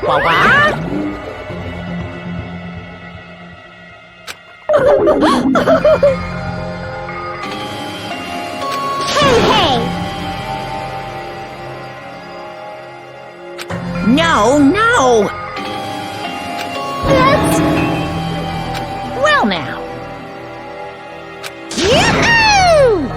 What? Hey! No! That's... Well now. Yahoo!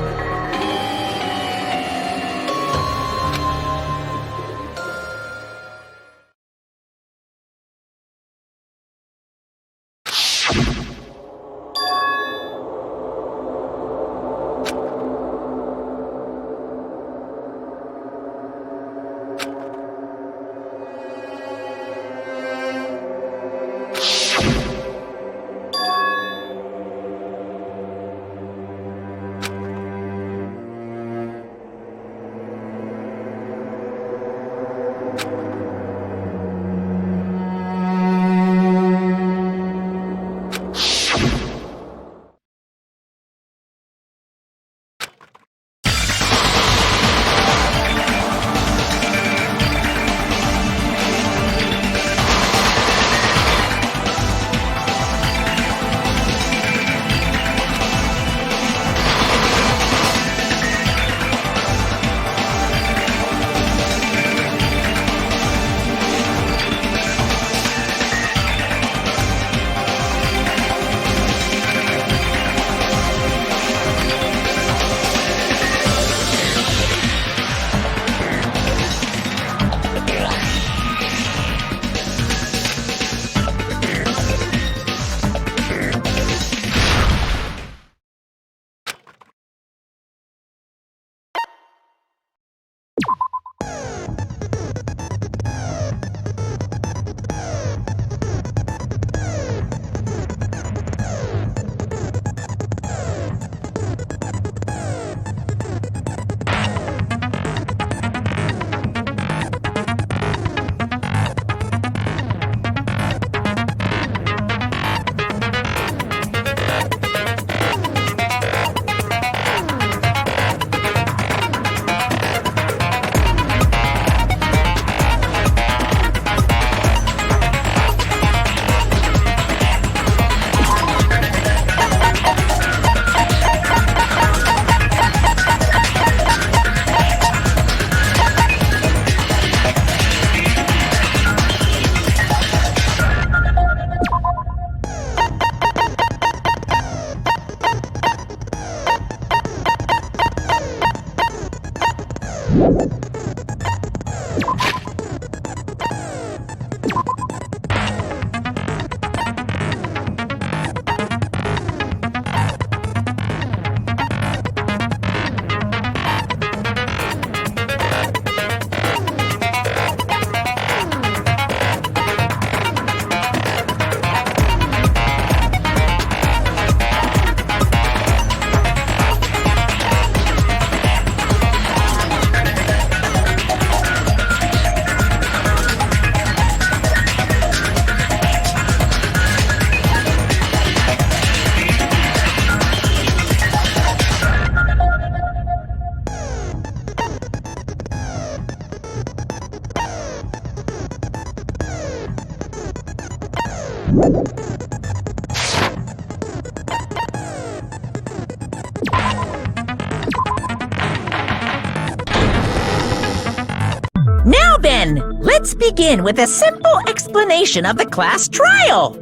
Now then, let's begin with a simple explanation of the class trial.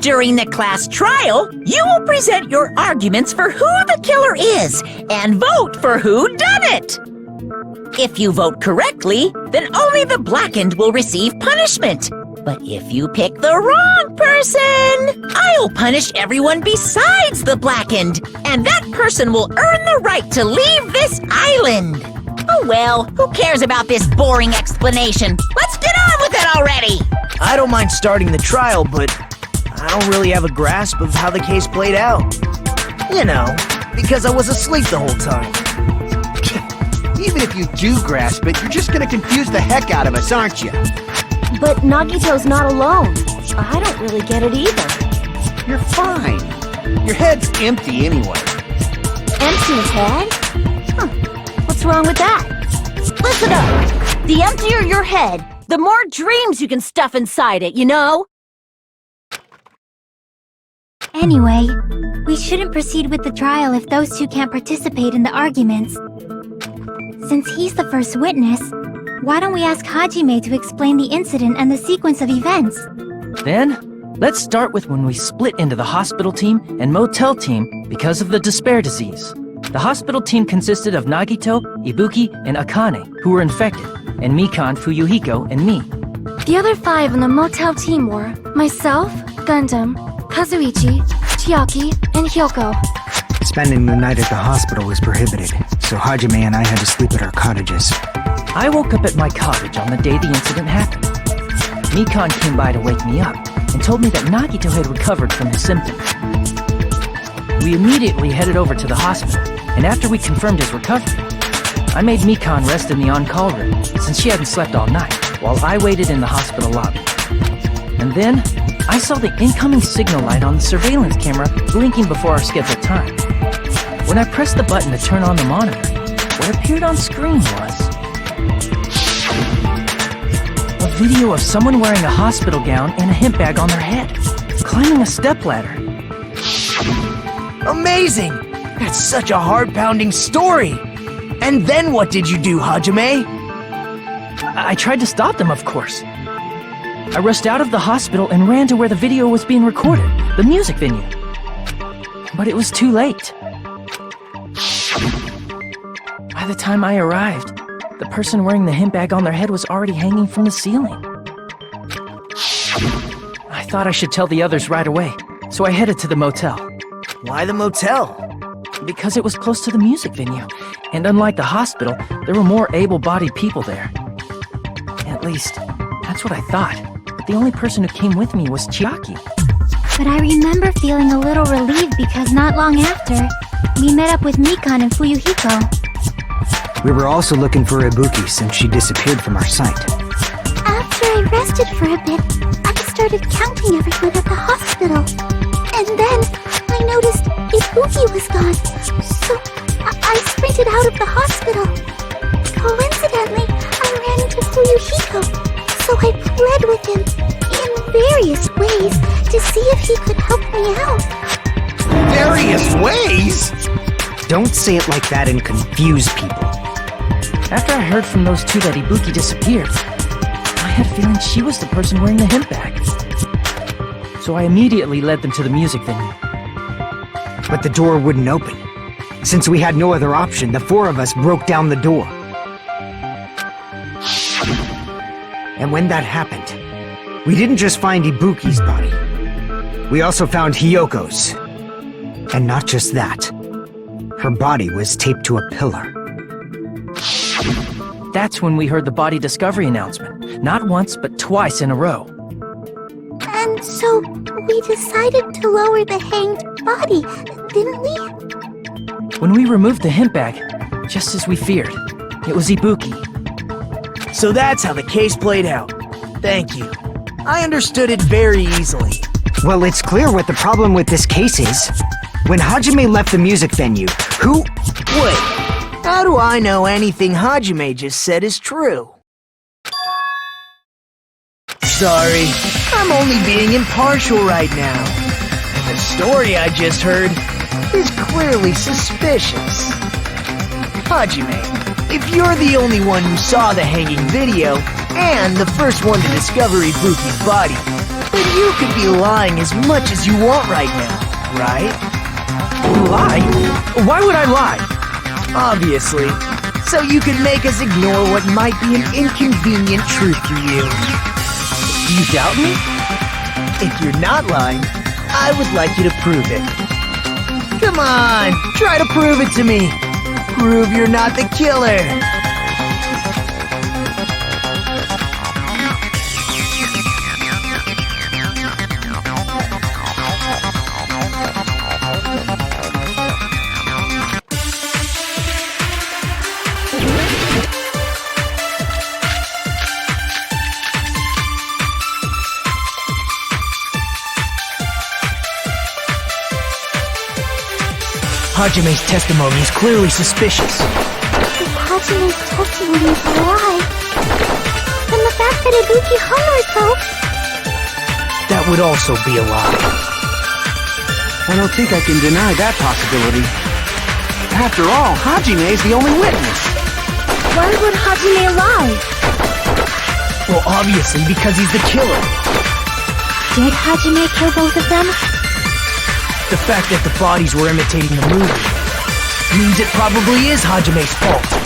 During the class trial, you will present your arguments for who the killer is and vote for who done it. If you vote correctly, then only the blackened will receive punishment. But if you pick the wrong person, I'll punish everyone besides the blackened, and that person will earn the right to leave this island. Oh well, who cares about this boring explanation? Let's get on with it already! I don't mind starting the trial, but I don't really have a grasp of how the case played out. You know, because I was asleep the whole time. Even if you do grasp it, you're just gonna confuse the heck out of us, aren't you? But Nagito's not alone. I don't really get it either. You're fine. Your head's empty anyway. Empty head? Huh. What's wrong with that? Listen up! The emptier your head, the more dreams you can stuff inside it, you know? Anyway, we shouldn't proceed with the trial if those two can't participate in the arguments. Since he's the first witness, why don't we ask Hajime to explain the incident and the sequence of events? Then, let's start with when we split into the hospital team and motel team because of the despair disease. The hospital team consisted of Nagito, Ibuki, and Akane, who were infected, and Mikan, Fuyuhiko, and me. The other 5 on the motel team were myself, Gundam, Kazuichi, Chiaki, and Hyoko. Spending the night at the hospital was prohibited, so Hajime and I had to sleep at our cottages. I woke up at my cottage on the day the incident happened. Mikan came by to wake me up and told me that Nagito had recovered from his symptoms. We immediately headed over to the hospital, and after we confirmed his recovery, I made Mikan rest in the on-call room since she hadn't slept all night, while I waited in the hospital lobby. And then, I saw the incoming signal light on the surveillance camera blinking before our scheduled time. When I pressed the button to turn on the monitor, what appeared on screen was a video of someone wearing a hospital gown and a hemp bag on their head, climbing a stepladder. Amazing! That's such a heart-pounding story! And then what did you do, Hajime? I tried to stop them, of course. I rushed out of the hospital and ran to where the video was being recorded, the music venue. But it was too late. By the time I arrived, the person wearing the hemp bag on their head was already hanging from the ceiling. I thought I should tell the others right away, so I headed to the motel. Why the motel? Because it was close to the music venue, and unlike the hospital, there were more able-bodied people there. At least, that's what I thought. But the only person who came with me was Chiaki. But I remember feeling a little relieved because not long after, we met up with Mikan and Fuyuhiko. We were also looking for Ibuki since she disappeared from our sight. After I rested for a bit, I started counting everyone at the hospital. And then, I noticed Ibuki was gone, so I sprinted out of the hospital. Coincidentally, I ran into Fuyuhiko, so I pled with him in various ways to see if he could help me out. Various ways? Don't say it like that and confuse people. After I heard from those two that Ibuki disappeared, I had a feeling she was the person wearing the hemp bag. So I immediately led them to the music venue. But the door wouldn't open. Since we had no other option, the 4 of us broke down the door. And when that happened, we didn't just find Ibuki's body. We also found Hyoko's. And not just that. Her body was taped to a pillar. That's when we heard the body discovery announcement. Not once, but twice in a row. And so, we decided to lower the hanged body, didn't we? When we removed the hemp bag, just as we feared, it was Ibuki. So that's how the case played out. Thank you. I understood it very easily. Well, it's clear what the problem with this case is. When Hajime left the music venue, who... Wait, how do I know anything Hajime just said is true? Sorry, I'm only being impartial right now. The story I just heard is clearly suspicious. Hajime, if you're the only one who saw the hanging video and the first one to discover Ibuki's body, then you could be lying as much as you want right now, right? Lie? Why would I lie? Obviously, so you can make us ignore what might be an inconvenient truth to you. Do you doubt me? If you're not lying, I would like you to prove it. Come on, try to prove it to me. Prove you're not the killer. Hajime's testimony is clearly suspicious. If Hajime's testimony is a lie, then the fact that Ibuki hung herself. That would also be a lie. I don't think I can deny that possibility. After all, Hajime's the only witness. Why would Hajime lie? Well, obviously, because he's the killer. Did Hajime kill both of them? The fact that the bodies were imitating the movie means it probably is Hajime's fault.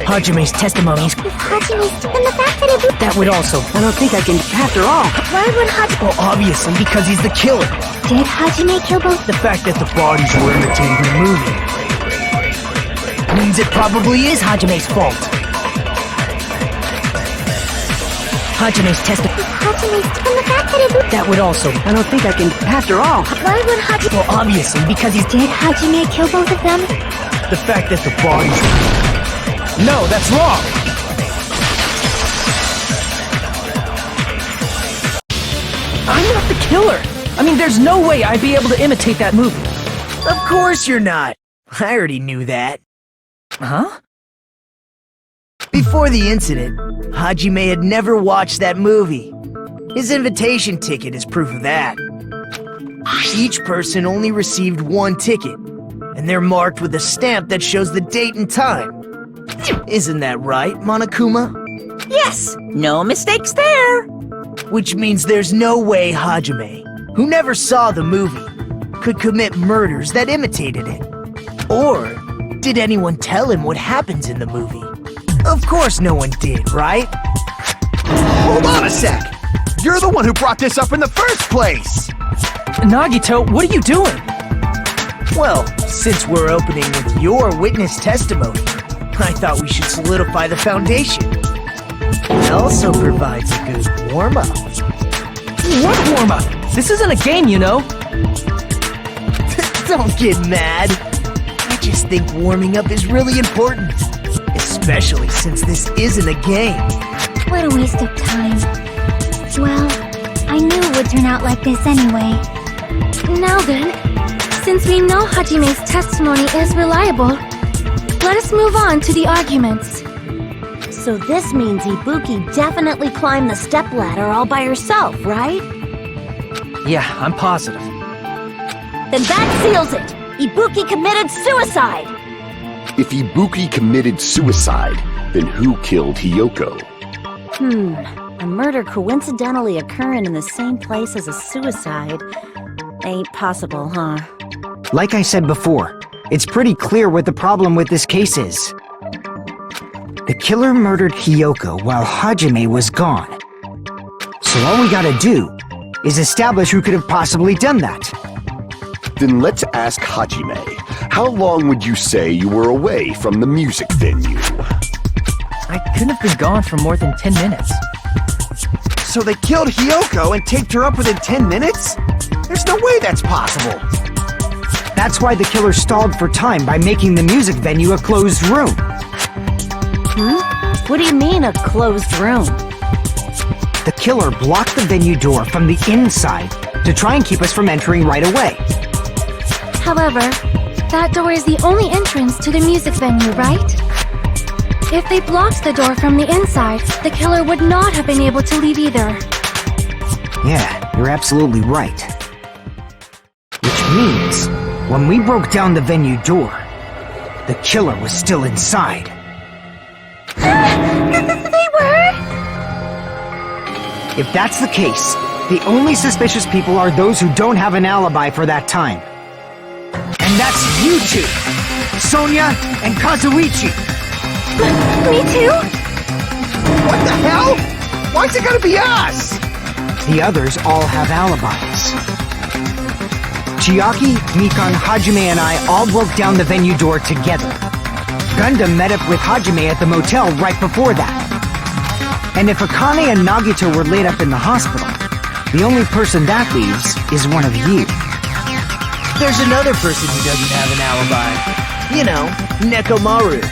Hajime's testimonies. Hajime's and the fact that Ibuki. That would also. I don't think I can. After all, Why would Hajime... Well, obviously, because he's the killer. Did Hajime kill both? The fact that the bodies were imitating the movie means it probably is Hajime's fault. Hajime's testimony. Hajime's and the fact that Ibuki. That would also. I don't think I can. After all, Why would Hajime... Well, obviously, because he's. Did Hajime kill both of them? The fact that the bodies. No, that's wrong! I'm not the killer! I mean, there's no way I'd be able to imitate that movie. Of course you're not! I already knew that. Huh? Before the incident, Hajime had never watched that movie. His invitation ticket is proof of that. Each person only received one ticket, and they're marked with a stamp that shows the date and time. Isn't that right, Monokuma? Yes, no mistakes there. Which means there's no way Hajime, who never saw the movie, could commit murders that imitated it. Or did anyone tell him what happens in the movie? Of course no one did, right? hold on a sec. You're the one who brought this up in the first place. Nagito, what are you doing? Well, since we're opening with your witness testimony, I thought we should solidify the foundation. It also provides a good warm-up. What warm-up? This isn't a game, you know. Don't get mad. I just think warming up is really important. Especially since this isn't a game. What a waste of time. Well, I knew it would turn out like this anyway. Now then, since we know Hajime's testimony is reliable, let us move on to the arguments. So this means Ibuki definitely climbed the stepladder all by herself, right? Yeah, I'm positive. Then that seals it! Ibuki committed suicide! If Ibuki committed suicide, then who killed Hiyoko? A murder coincidentally occurring in the same place as a suicide ain't possible, huh? Like I said before, it's pretty clear what the problem with this case is. The killer murdered Hiyoko while Hajime was gone. So all we gotta do is establish who could have possibly done that. Then let's ask Hajime. How long would you say you were away from the music venue? I couldn't have been gone for more than 10 minutes. So they killed Hiyoko and taped her up within 10 minutes? There's no way that's possible. That's why the killer stalled for time by making the music venue a closed room. What do you mean, a closed room? The killer blocked the venue door from the inside to try and keep us from entering right away. However, that door is the only entrance to the music venue, right? If they blocked the door from the inside, the killer would not have been able to leave either. Yeah, you're absolutely right. Which means, when we broke down the venue door, the killer was still inside. They were? If that's the case, the only suspicious people are those who don't have an alibi for that time. And that's you two! Sonia and Kazuichi! Me too? What the hell? Why's it gotta be us? The others all have alibis. Chiaki, Mikan, Hajime, and I all broke down the venue door together. Gundam met up with Hajime at the motel right before that. And if Akane and Nagito were laid up in the hospital, the only person that leaves is one of you. There's another person who doesn't have an alibi. You know, Nekomaru.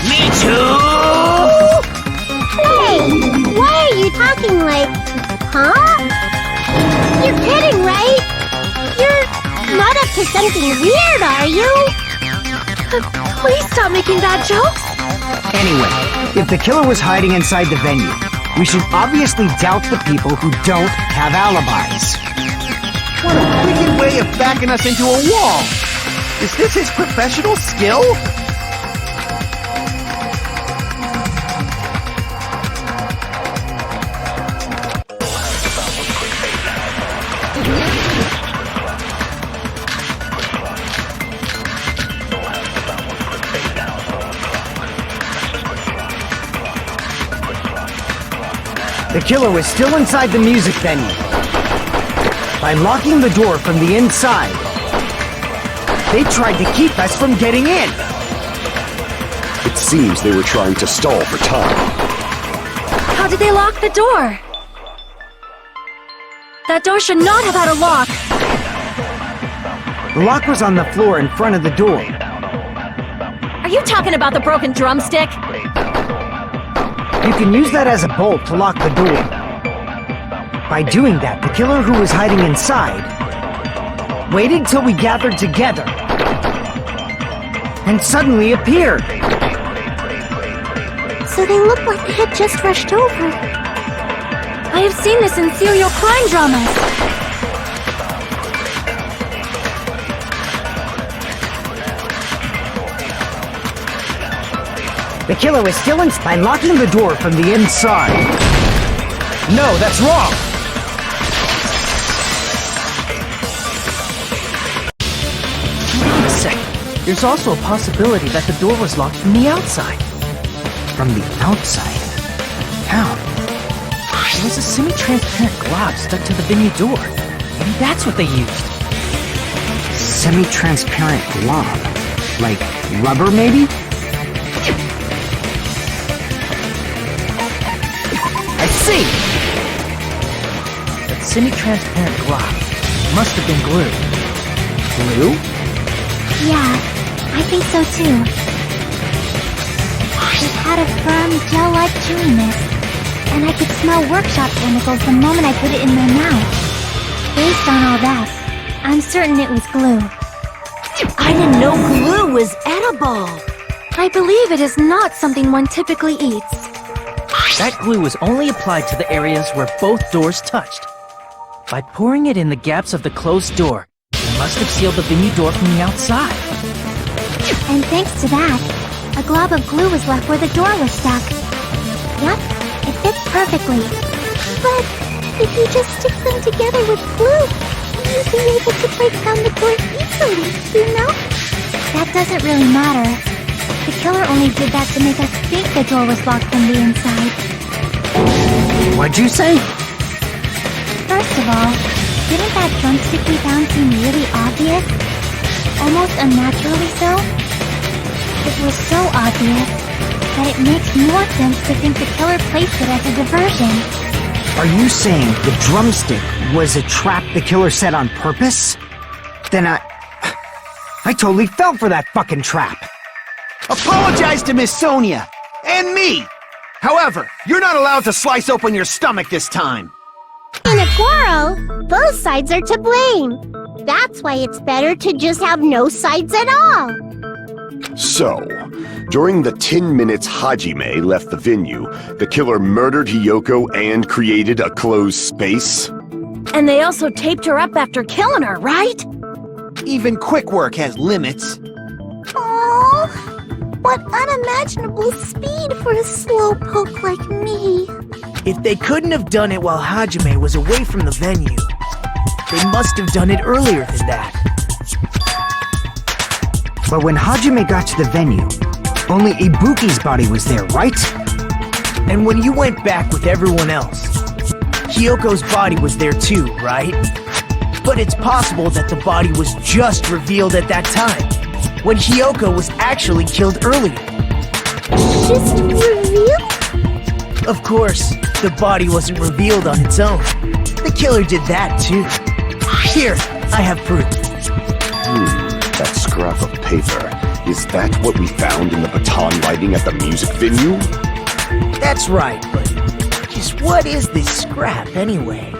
Me too! Hey, why are you talking like... Huh? You're kidding, right? to something weird, are you? Please stop making bad jokes. Anyway, if the killer was hiding inside the venue, we should obviously doubt the people who don't have alibis. What a wicked way of backing us into a wall! Is this his professional skill? The killer was still inside the music venue. By locking the door from the inside, they tried to keep us from getting in. It seems they were trying to stall for time. How did they lock the door? That door should not have had a lock. The lock was on the floor in front of the door. Are you talking about the broken drumstick? You can use that as a bolt to lock the door. By doing that, the killer who was hiding inside waited till we gathered together and suddenly appeared. So they look like they had just rushed over. I have seen this in serial crime dramas. The killer was still inside by locking the door from the inside. No, that's wrong! Wait a second. There's also a possibility that the door was locked from the outside. From the outside? How? There was a semi-transparent glob stuck to the venue door. Maybe that's what they used. Semi-transparent glob? Like rubber, maybe? I see! That semi-transparent glob must have been glue. Glue? Yeah, I think so too. It had a firm, gel-like chewiness, and I could smell workshop chemicals the moment I put it in my mouth. Based on all that, I'm certain it was glue. I didn't know glue was edible. I believe it is not something one typically eats. That glue was only applied to the areas where both doors touched. By pouring it in the gaps of the closed door, it must have sealed the venue door from the outside. And thanks to that, a glob of glue was left where the door was stuck. Yep, it fits perfectly. But if you just stick them together with glue, you'd be able to break down the door easily, you know? That doesn't really matter. The killer only did that to make us think the door was locked from the inside. What'd you say? First of all, didn't that drumstick we found seem really obvious? Almost unnaturally so? It was so obvious that it makes more sense to think the killer placed it as a diversion. Are you saying the drumstick was a trap the killer set on purpose? Then I totally fell for that fucking trap. Apologize to Miss Sonia! And me! However, you're not allowed to slice open your stomach this time! In a quarrel, both sides are to blame. That's why it's better to just have no sides at all. So, during the 10 minutes Hajime left the venue, the killer murdered Hiyoko and created a closed space? And they also taped her up after killing her, right? Even quick work has limits. Aww. What unimaginable speed for a slowpoke like me. If they couldn't have done it while Hajime was away from the venue, they must have done it earlier than that. But when Hajime got to the venue, only Ibuki's body was there, right? And when you went back with everyone else, Hiyoko's body was there too, right? But it's possible that the body was just revealed at that time, when Hiyoko was actually killed earlier. Just revealed? Of course, the body wasn't revealed on its own. The killer did that too. Here, I have proof. That scrap of paper. Is that what we found in the baton lighting at the music venue? That's right, but just what is this scrap anyway?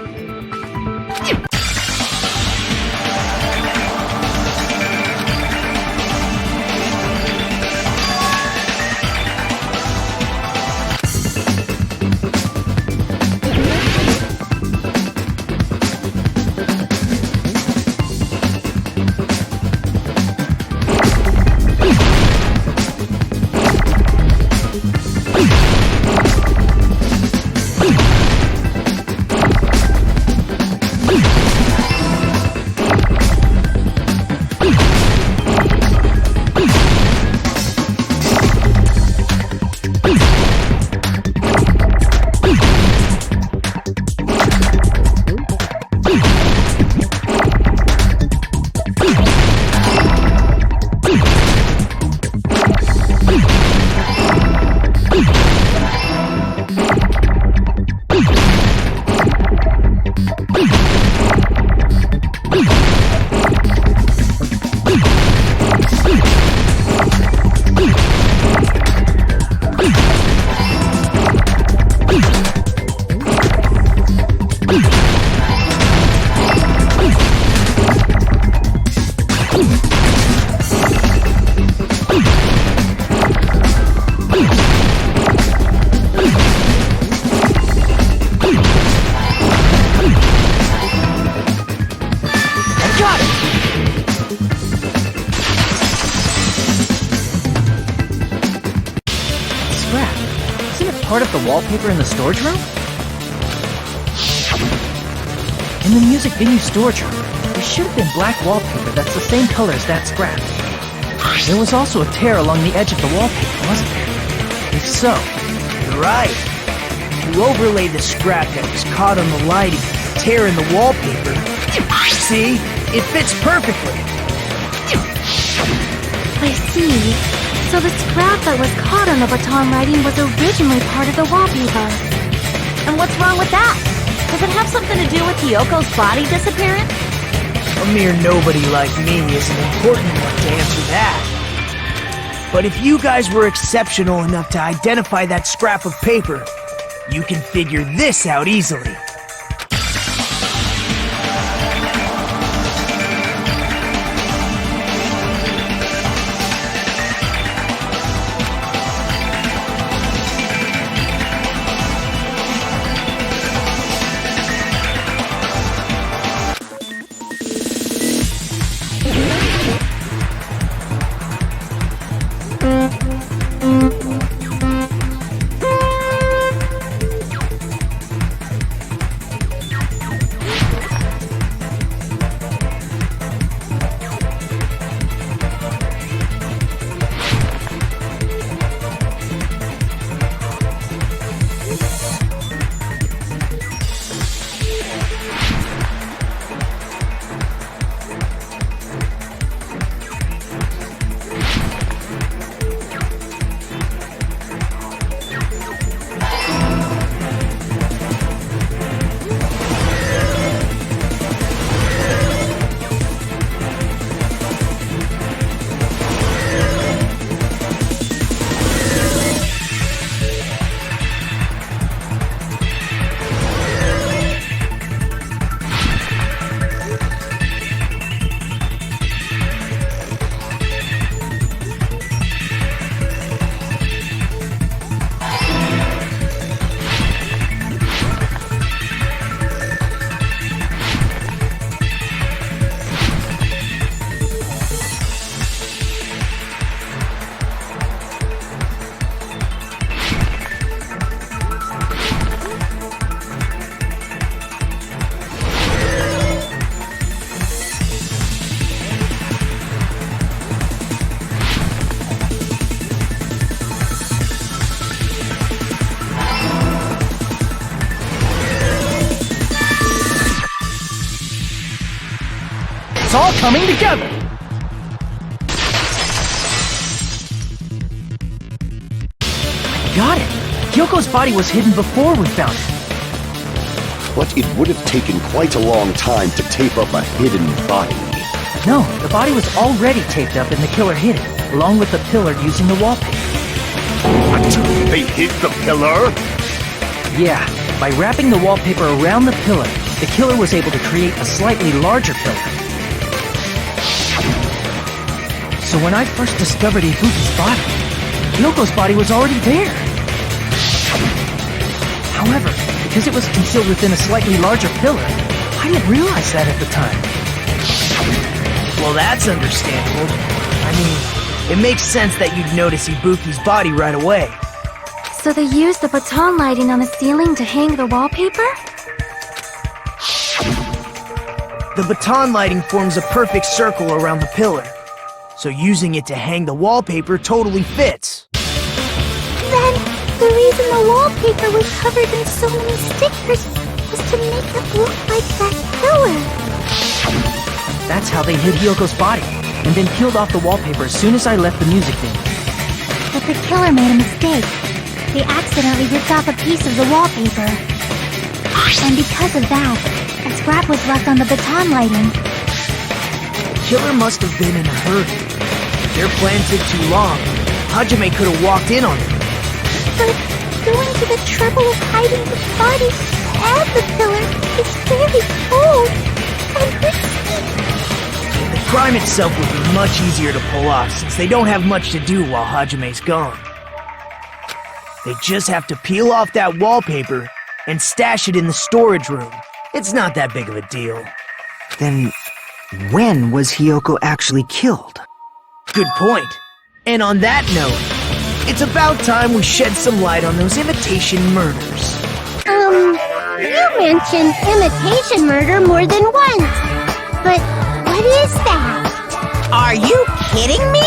part of the wallpaper in the storage room? In the music venue storage room, there should have been black wallpaper that's the same color as that scrap. There was also a tear along the edge of the wallpaper, wasn't there? If so, You're right. If you overlay the scrap that was caught on the lighting, the tear in the wallpaper, see? It fits perfectly. I see. So the scrap that was caught on the baton lighting was originally part of the wallpaper. And what's wrong with that? Does it have something to do with Hiyoko's body disappearance? A mere nobody like me isn't important enough to answer that. But if you guys were exceptional enough to identify that scrap of paper, you can figure this out easily. It's all coming together! Got it! Kyoko's body was hidden before we found it. But it would have taken quite a long time to tape up a hidden body. No, the body was already taped up and the killer hid it, along with the pillar using the wallpaper. What? They hid the pillar? Yeah, by wrapping the wallpaper around the pillar, the killer was able to create a slightly larger pillar. So when I first discovered Ibuki's body, Kyoko's body was already there. However, because it was concealed within a slightly larger pillar, I didn't realize that at the time. Well, that's understandable. I mean, it makes sense that you'd notice Ibuki's body right away. So they used the baton lighting on the ceiling to hang the wallpaper? The baton lighting forms a perfect circle around the pillar, so using it to hang the wallpaper totally fits. Then, the reason the wallpaper was covered in so many stickers was to make it look like that pillar. That's how they hid Hyoko's body, and then peeled off the wallpaper as soon as I left the music venue. But the killer made a mistake. They accidentally ripped off a piece of the wallpaper. And because of that, a scrap was left on the baton lighting. The killer must have been in a hurry. If their plan took too long, Hajime could have walked in on it. But going to the trouble of hiding the body and the pillar is very bold and risky. The crime itself would be much easier to pull off since they don't have much to do while Hajime's gone. They just have to peel off that wallpaper and stash it in the storage room. It's not that big of a deal. Then, when was Hiyoko actually killed? Good point. And on that note, it's about time we shed some light on those imitation murders. You mentioned imitation murder more than once. But what is that? Are you kidding me?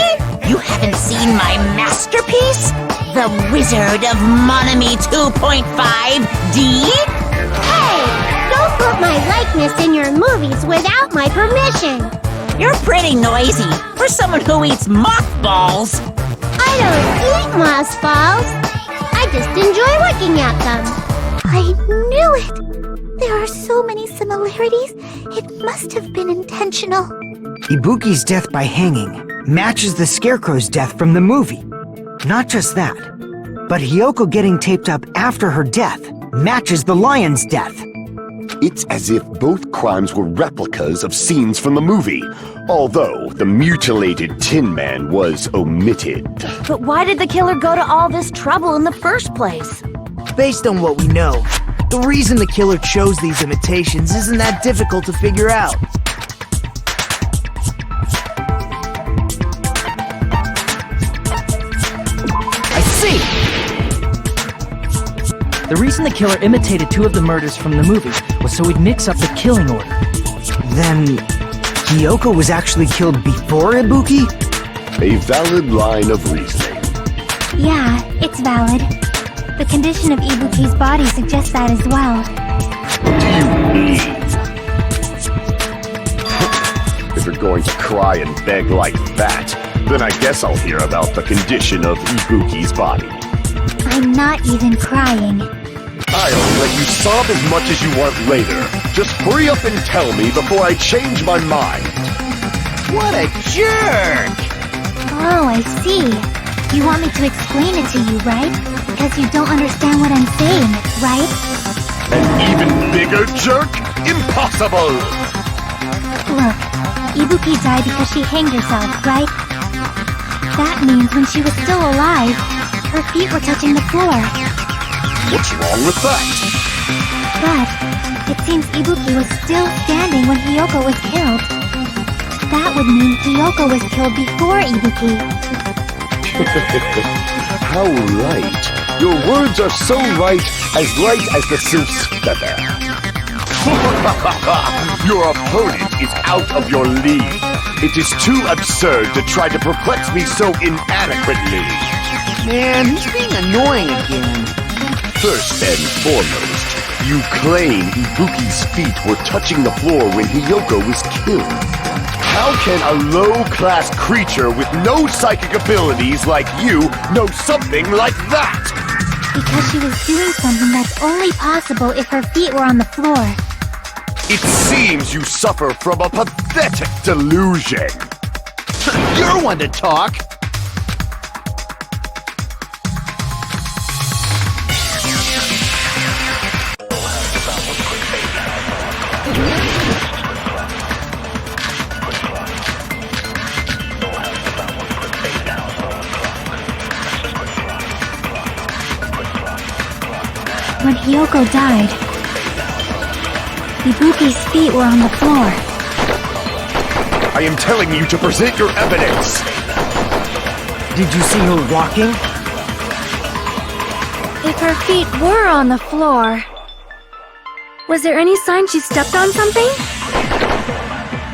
You haven't seen my masterpiece? The Wizard of Monami 2.5D? Hey, don't put my likeness in your movies without my permission. You're pretty noisy for someone who eats mothballs. I don't eat mothballs. I just enjoy looking at them. I knew it! There are so many similarities. It must have been intentional. Ibuki's death by hanging matches the Scarecrow's death from the movie. Not just that, but Hiyoko getting taped up after her death matches the lion's death. It's as if both crimes were replicas of scenes from the movie, although the mutilated Tin Man was omitted. But why did the killer go to all this trouble in the first place? Based on what we know, the reason the killer chose these imitations isn't that difficult to figure out. I see! The reason the killer imitated two of the murders from the movie was so he'd mix up the killing order. Then, Hiyoko was actually killed before Ibuki? A valid line of reasoning. Yeah, it's valid. The condition of Ibuki's body suggests that as well. Do you leave? If you're going to cry and beg like that, then I guess I'll hear about the condition of Ibuki's body. I'm not even crying. I'll let you sob as much as you want later. Just hurry up and tell me before I change my mind. What a jerk! Oh, I see. You want me to explain it to you, right? Because you don't understand what I'm saying, right? An even bigger jerk? Impossible! Look, Ibuki died because she hanged herself, right? That means when she was still alive, her feet were touching the floor. What's wrong with that? But it seems Ibuki was still standing when Hiyoko was killed. That would mean Hiyoko was killed before Ibuki. How right. Your words are so right as the sylph's feather. Your opponent is out of your league. It is too absurd to try to perplex me so inadequately. Man, he's being annoying again. First and foremost, you claim Ibuki's feet were touching the floor when Hiyoko was killed. How can a low-class creature with no psychic abilities like you know something like that? Because she was doing something that's only possible if her feet were on the floor. It seems you suffer from a pathetic delusion. You're one to talk. When Hiyoko died, Ibuki's feet were on the floor. I am telling you to present your evidence. Did you see her walking? If her feet were on the floor, was there any sign she stepped on something?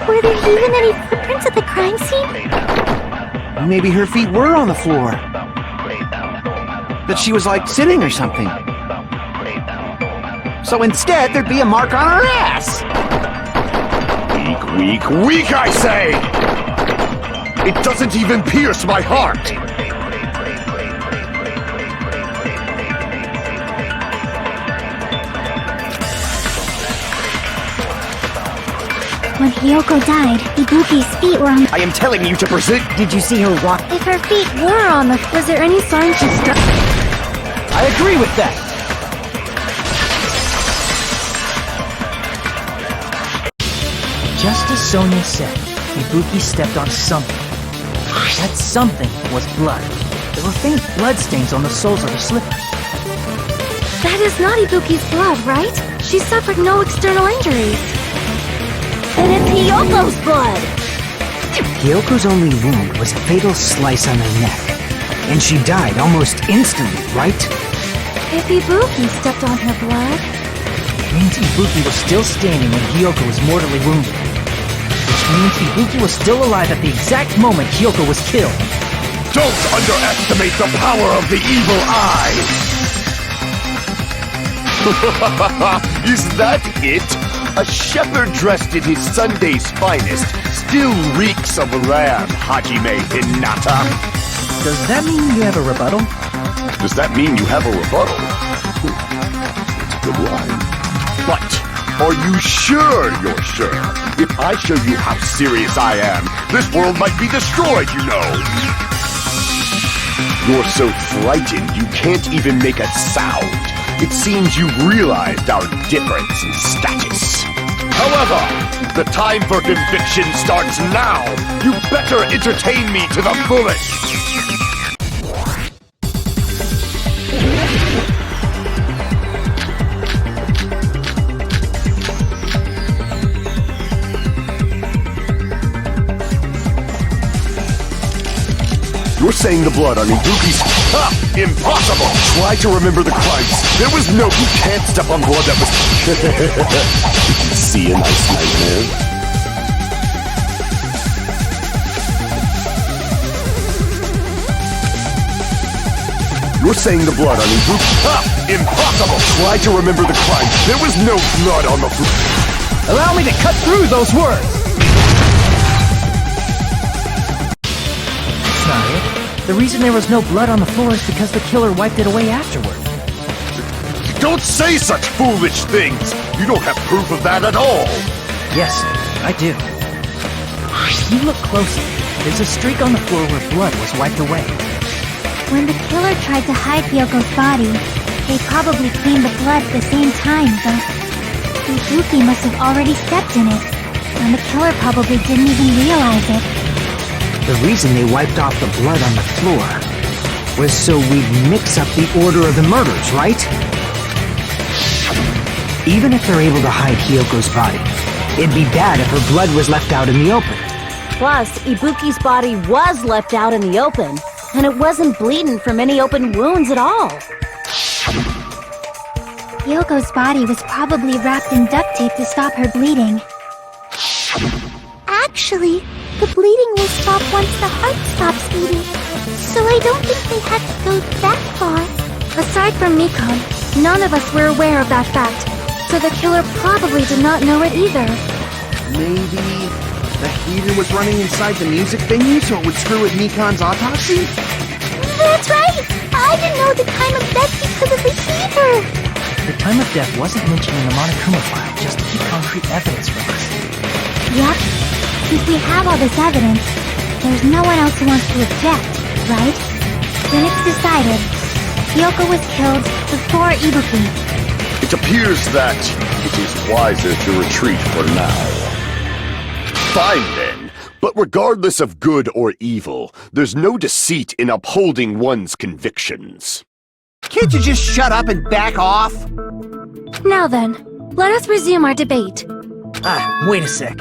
Were there even any footprints at the crime scene? Maybe her feet were on the floor. That she was like sitting or something. So instead, there'd be a mark on her ass. Weak, I say! It doesn't even pierce my heart! When Hiyoko died, Ibuki's feet were on. I am telling you to present. Did you see her walk? If her feet were on the. Was there any sign she stepped? I agree with that. Just as Sonia said, Ibuki stepped on something. That something was blood. There were faint bloodstains on the soles of her slippers. That is not Ibuki's blood, right? She suffered no external injuries. Then it's Hiyoko's blood! Hiyoko's only wound was a fatal slice on her neck. and she died almost instantly, right? If Ibuki stepped on her blood, It means Ibuki was still standing when Hiyoko was mortally wounded. Which means Ibuki was still alive at the exact moment Hiyoko was killed. Don't underestimate the power of the evil eye! Is that it? A shepherd dressed in his Sunday's finest still reeks of lamb, Hajime Hinata. Does that mean you have a rebuttal? Does that mean you have a rebuttal? That's a good line. But are you sure you're sure? If I show you how serious I am, this world might be destroyed, you know. You're so frightened you can't even make a sound. It seems you've realized our difference in status. However, the time for conviction starts now. You better entertain me to the fullest. You're saying the blood on Ibuki's... Ha! Impossible! Try to remember the crimes. There was no... You can't step on blood that was... Did you see a nice nightmare? You're saying the blood on Ibuki... Ha! Impossible! Try to remember the crimes. There was no blood on the... Allow me to cut through those words! That's not it. The reason there was no blood on the floor is because the killer wiped it away afterward. Don't say such foolish things! You don't have proof of that at all! Yes, I do. If you look closely, there's a streak on the floor where blood was wiped away. When the killer tried to hide Hyoko's body, they probably cleaned the blood at the same time, but Ibuki must have already stepped in it, and the killer probably didn't even realize it. The reason they wiped off the blood on the floor was so we'd mix up the order of the murders, right? Even if they're able to hide Hyoko's body, it'd be bad if her blood was left out in the open. Plus, Ibuki's body was left out in the open, and it wasn't bleeding from any open wounds at all. Hyoko's body was probably wrapped in duct tape to stop her bleeding. Actually, the bleeding will stop once the heart stops beating, so I don't think they had to go that far. aside from Mikon, none of us were aware of that fact, so the killer probably did not know it either. Maybe the heater was running inside the music venue so it would screw with Mikon's autopsy? That's right! I didn't know the time of death because of the heater! The time of death wasn't mentioned in the Monokuma file just to keep concrete evidence from us. Yep. Since we have all this evidence, there's no one else who wants to object, right? Then it's decided. Hyoko was killed before Ibuki. It appears that it is wiser to retreat for now. Fine then, but regardless of good or evil, there's no deceit in upholding one's convictions. Can't you just shut up and back off? Now then, let us resume our debate. Wait a sec.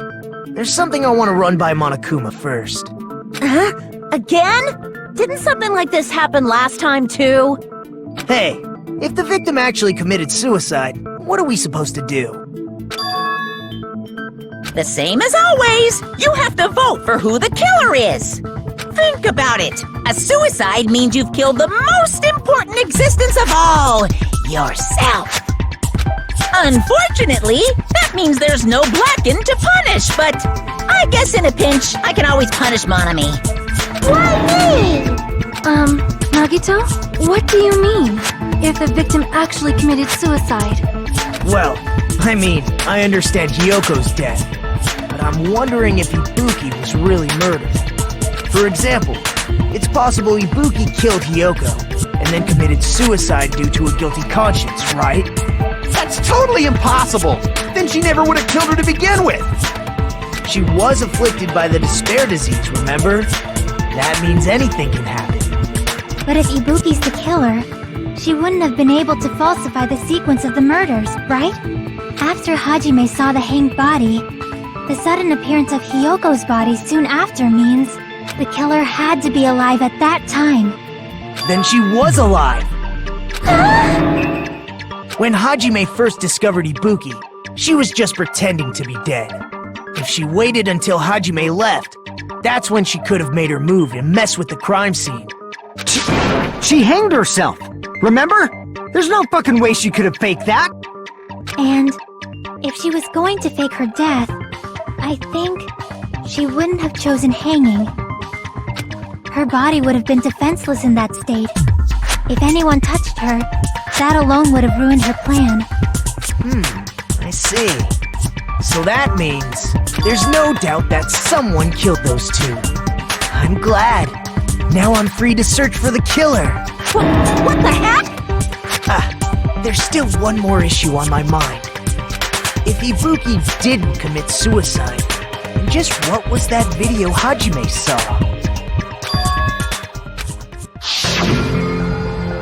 There's something I want to run by Monokuma first. Huh? Again? Didn't something like this happen last time too? Hey, if the victim actually committed suicide, what are we supposed to do? The same as always. You have to vote for who the killer is. Think about it. A suicide means you've killed the most important existence of all, yourself. Unfortunately, that means there's no Blacken to punish, but I guess in a pinch, I can always punish Monami. Why me? Nagito? What do you mean? If the victim actually committed suicide? Well, I mean, I understand Hyoko's dead, but I'm wondering if Ibuki was really murdered. For example, it's possible Ibuki killed Hyoko, and then committed suicide due to a guilty conscience, right? That's totally impossible! Then she never would have killed her to begin with! She was afflicted by the despair disease, remember? That means anything can happen. But if Ibuki's the killer, she wouldn't have been able to falsify the sequence of the murders, right? After Hajime saw the hanged body, the sudden appearance of Hyoko's body soon after means the killer had to be alive at that time. then she was alive. When Hajime first discovered Ibuki, she was just pretending to be dead. If she waited until Hajime left, that's when she could have made her move and mess with the crime scene. She hanged herself, remember? There's no fucking way she could have faked that. And if she was going to fake her death, I think she wouldn't have chosen hanging. Her body would have been defenseless in that state. If anyone touched her, that alone would have ruined her plan. I see. So that means there's no doubt that someone killed those two. I'm glad. Now I'm free to search for the killer. What the heck? There's still one more issue on my mind. If Ibuki didn't commit suicide, then just what was that video Hajime saw?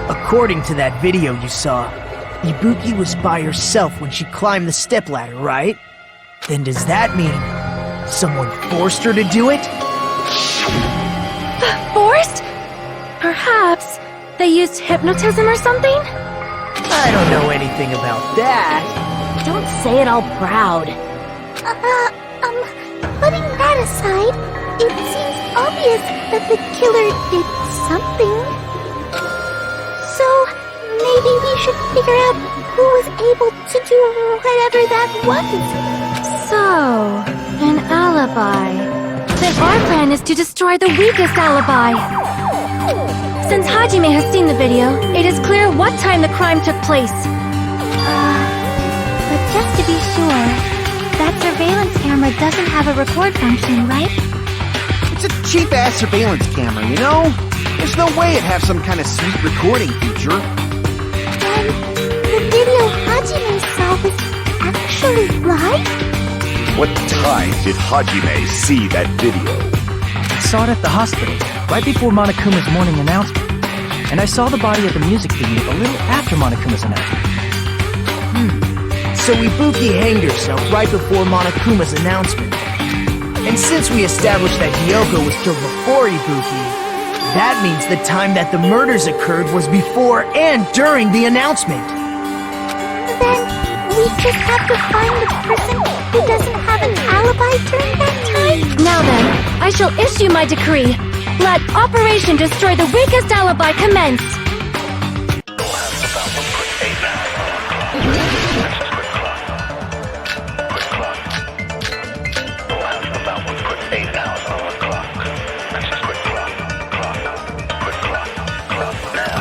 According to that video you saw, Ibuki was by herself when she climbed the stepladder, right? Then does that mean someone forced her to do it? Forced? Perhaps they used hypnotism or something? I don't know anything about that. Don't say it all proud. Putting that aside, it seems obvious that the killer did something. So, maybe we should figure out who was able to do whatever that was. So, an alibi. Then our plan is to destroy the weakest alibi. Since Hajime has seen the video, it is clear what time the crime took place. But just to be sure, that surveillance camera doesn't have a record function, right? It's a cheap-ass surveillance camera, you know? There's no way it'd have some kind of sweet recording feature. And the video Hajime saw was actually live? What time did Hajime see that video? I saw it at the hospital, right before Monokuma's morning announcement. And I saw the body at the music video a little after Monokuma's announcement. So Ibuki hanged herself right before Monokuma's announcement. And since we established that Hiyoko was killed before Ibuki, that means the time that the murders occurred was before and during the announcement. Then we just have to find the person who doesn't have an alibi during that time? Now then, I shall issue my decree. Let Operation Destroy the Weakest Alibi commence!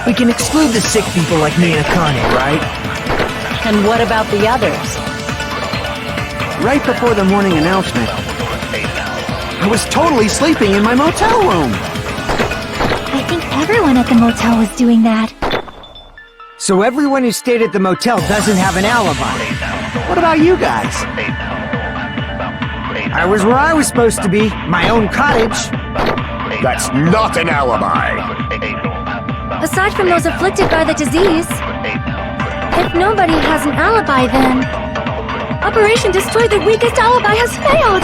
We can exclude the sick people like me and Akane, right? And what about the others? Right before the morning announcement, I was totally sleeping in my motel room. I think everyone at the motel was doing that. So everyone who stayed at the motel doesn't have an alibi. What about you guys? I was where I was supposed to be, my own cottage. That's not an alibi. Aside from those afflicted by the disease, if nobody has an alibi, then Operation Destroy the Weakest Alibi has failed!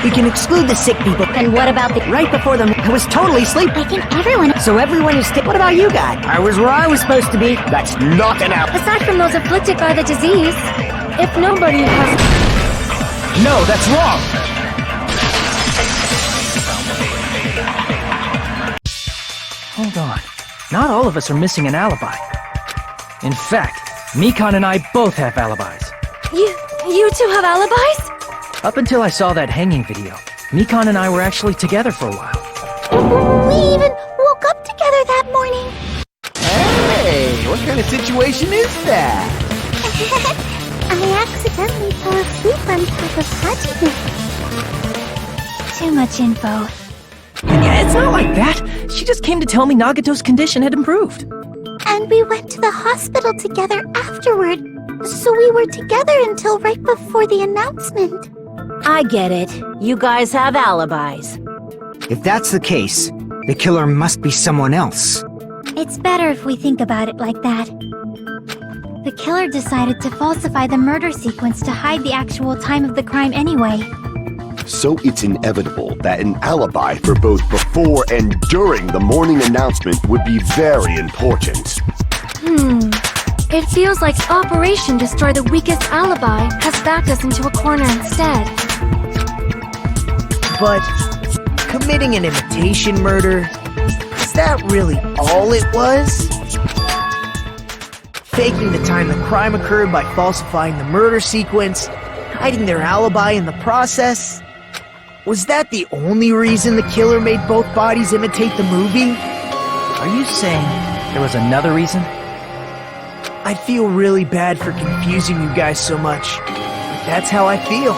We can exclude the sick people. And what about the... Right before them, I was totally sleeping. I think everyone... So everyone who stayed... What about you guys? I was where I was supposed to be. That's not an alibi. Aside from those afflicted by the disease, if nobody has... No, that's wrong! Hold on. Not all of us are missing an alibi. In fact, Mikan and I both have alibis. You two have alibis? Up until I saw that hanging video, Mikan and I were actually together for a while. We even woke up together that morning. Hey, what kind of situation is that? I accidentally fell asleep on top of Hajime. Too much info. Yeah, it's not like that. She just came to tell me Nagato's condition had improved. And we went to the hospital together afterward. So we were together until right before the announcement. I get it. You guys have alibis. If that's the case, the killer must be someone else. It's better if we think about it like that. The killer decided to falsify the murder sequence to hide the actual time of the crime anyway. So it's inevitable that an alibi for both before and during the morning announcement would be very important. It feels like Operation Destroy the Weakest Alibi has backed us into a corner instead. But committing an imitation murder, is that really all it was? Faking the time the crime occurred by falsifying the murder sequence, hiding their alibi in the process? Was that the only reason the killer made both bodies imitate the movie? Are you saying there was another reason? I feel really bad for confusing you guys so much, but that's how I feel.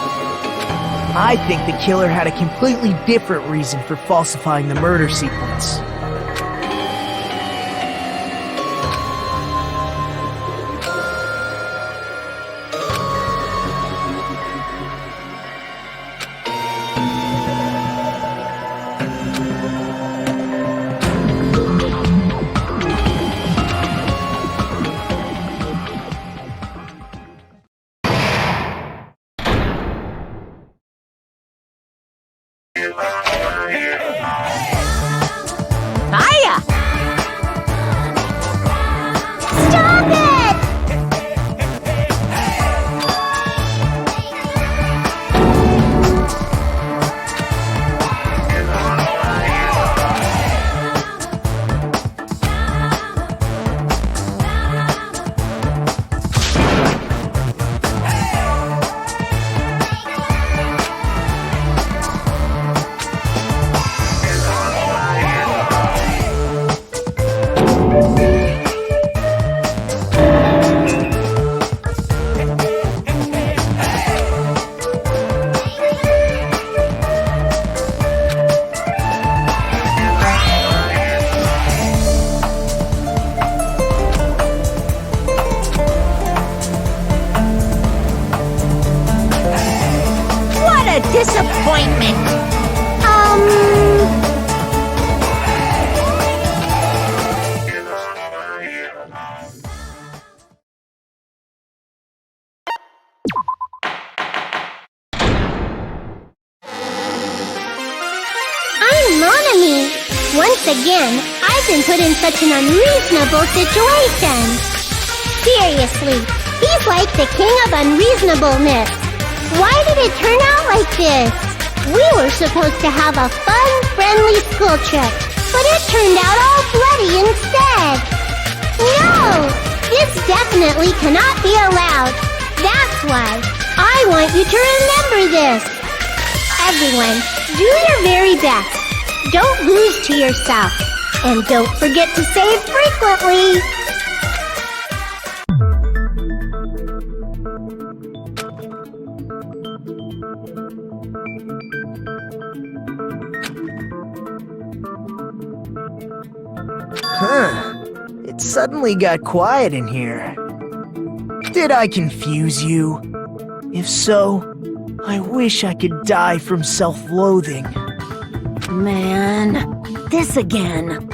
I think the killer had a completely different reason for falsifying the murder sequence. Hiya! Stop it! What a disappointment! I'm Monami. Once again, I've been put in such an unreasonable situation. Seriously, he's like the king of unreasonableness. Why did it turn out like this? We were supposed to have a fun, friendly school trip, but it turned out all bloody instead. No! This definitely cannot be allowed. That's why I want you to remember this. Everyone, do your very best. Don't lose to yourself. And don't forget to save frequently. It suddenly got quiet in here. Did I confuse you? If so, I wish I could die from self-loathing. Man, this again.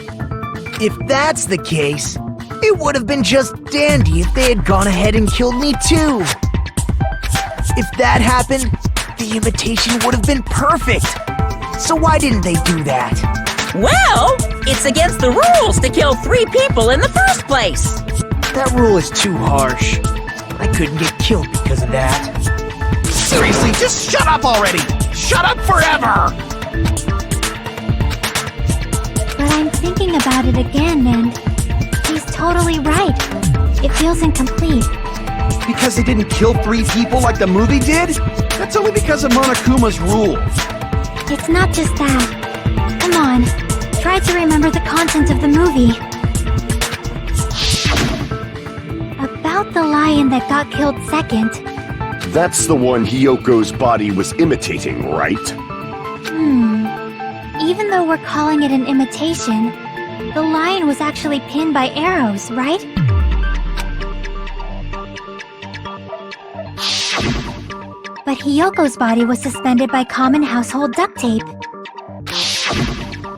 If that's the case, it would have been just dandy if they had gone ahead and killed me too. If that happened, the imitation would have been perfect. So why didn't they do that? Well, it's against the rules to kill 3 people in the first place. That rule is too harsh. I couldn't get killed because of that. Seriously, just shut up already! Shut up forever! But I'm thinking about it again, and he's totally right. It feels incomplete. Because they didn't kill 3 people like the movie did? That's only because of Monokuma's rule. It's not just that. Come on, try to remember the content of the movie. About the lion that got killed second. That's the one Hyoko's body was imitating, right? Even though we're calling it an imitation, the lion was actually pinned by arrows, right? But Hyoko's body was suspended by common household duct tape.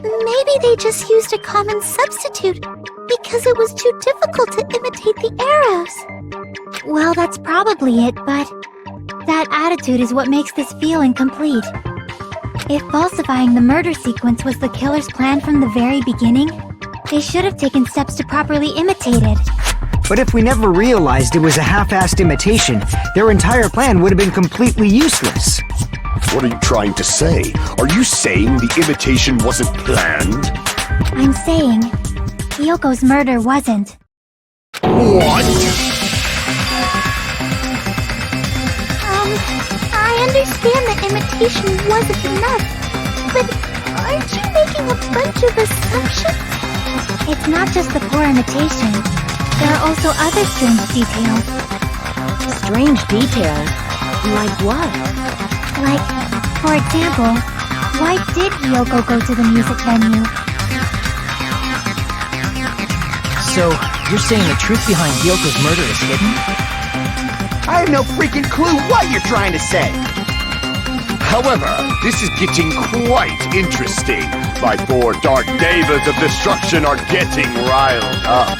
Maybe they just used a common substitute. Because it was too difficult to imitate the arrows. Well, that's probably it, but that attitude is what makes this feel incomplete. If falsifying the murder sequence was the killer's plan from the very beginning, they should have taken steps to properly imitate it. But if we never realized it was a half-assed imitation, their entire plan would have been completely useless. What are you trying to say? Are you saying the imitation wasn't planned? I'm saying, Hyoko's murder wasn't. What? I understand that imitation wasn't enough, but aren't you making a bunch of assumptions? It's not just the poor imitation. There are also other strange details. Strange details? Like what? Like, for example, why did Hyoko go to the music venue? So, you're saying the truth behind Hyoko's murder is hidden? I have no freaking clue what you're trying to say. However, this is getting quite interesting. My four dark devas of destruction are getting riled up.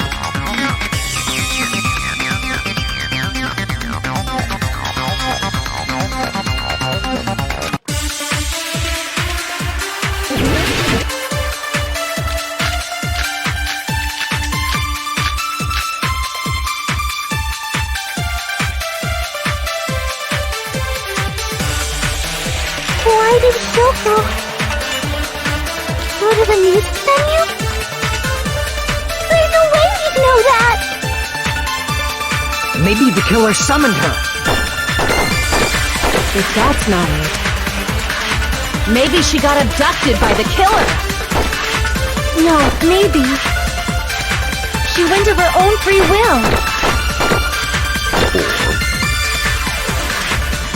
Why did Shoko go to the music venue? There's no way he'd know that! Maybe the killer summoned her. If that's not it, maybe she got abducted by the killer. No, maybe. She went of her own free will.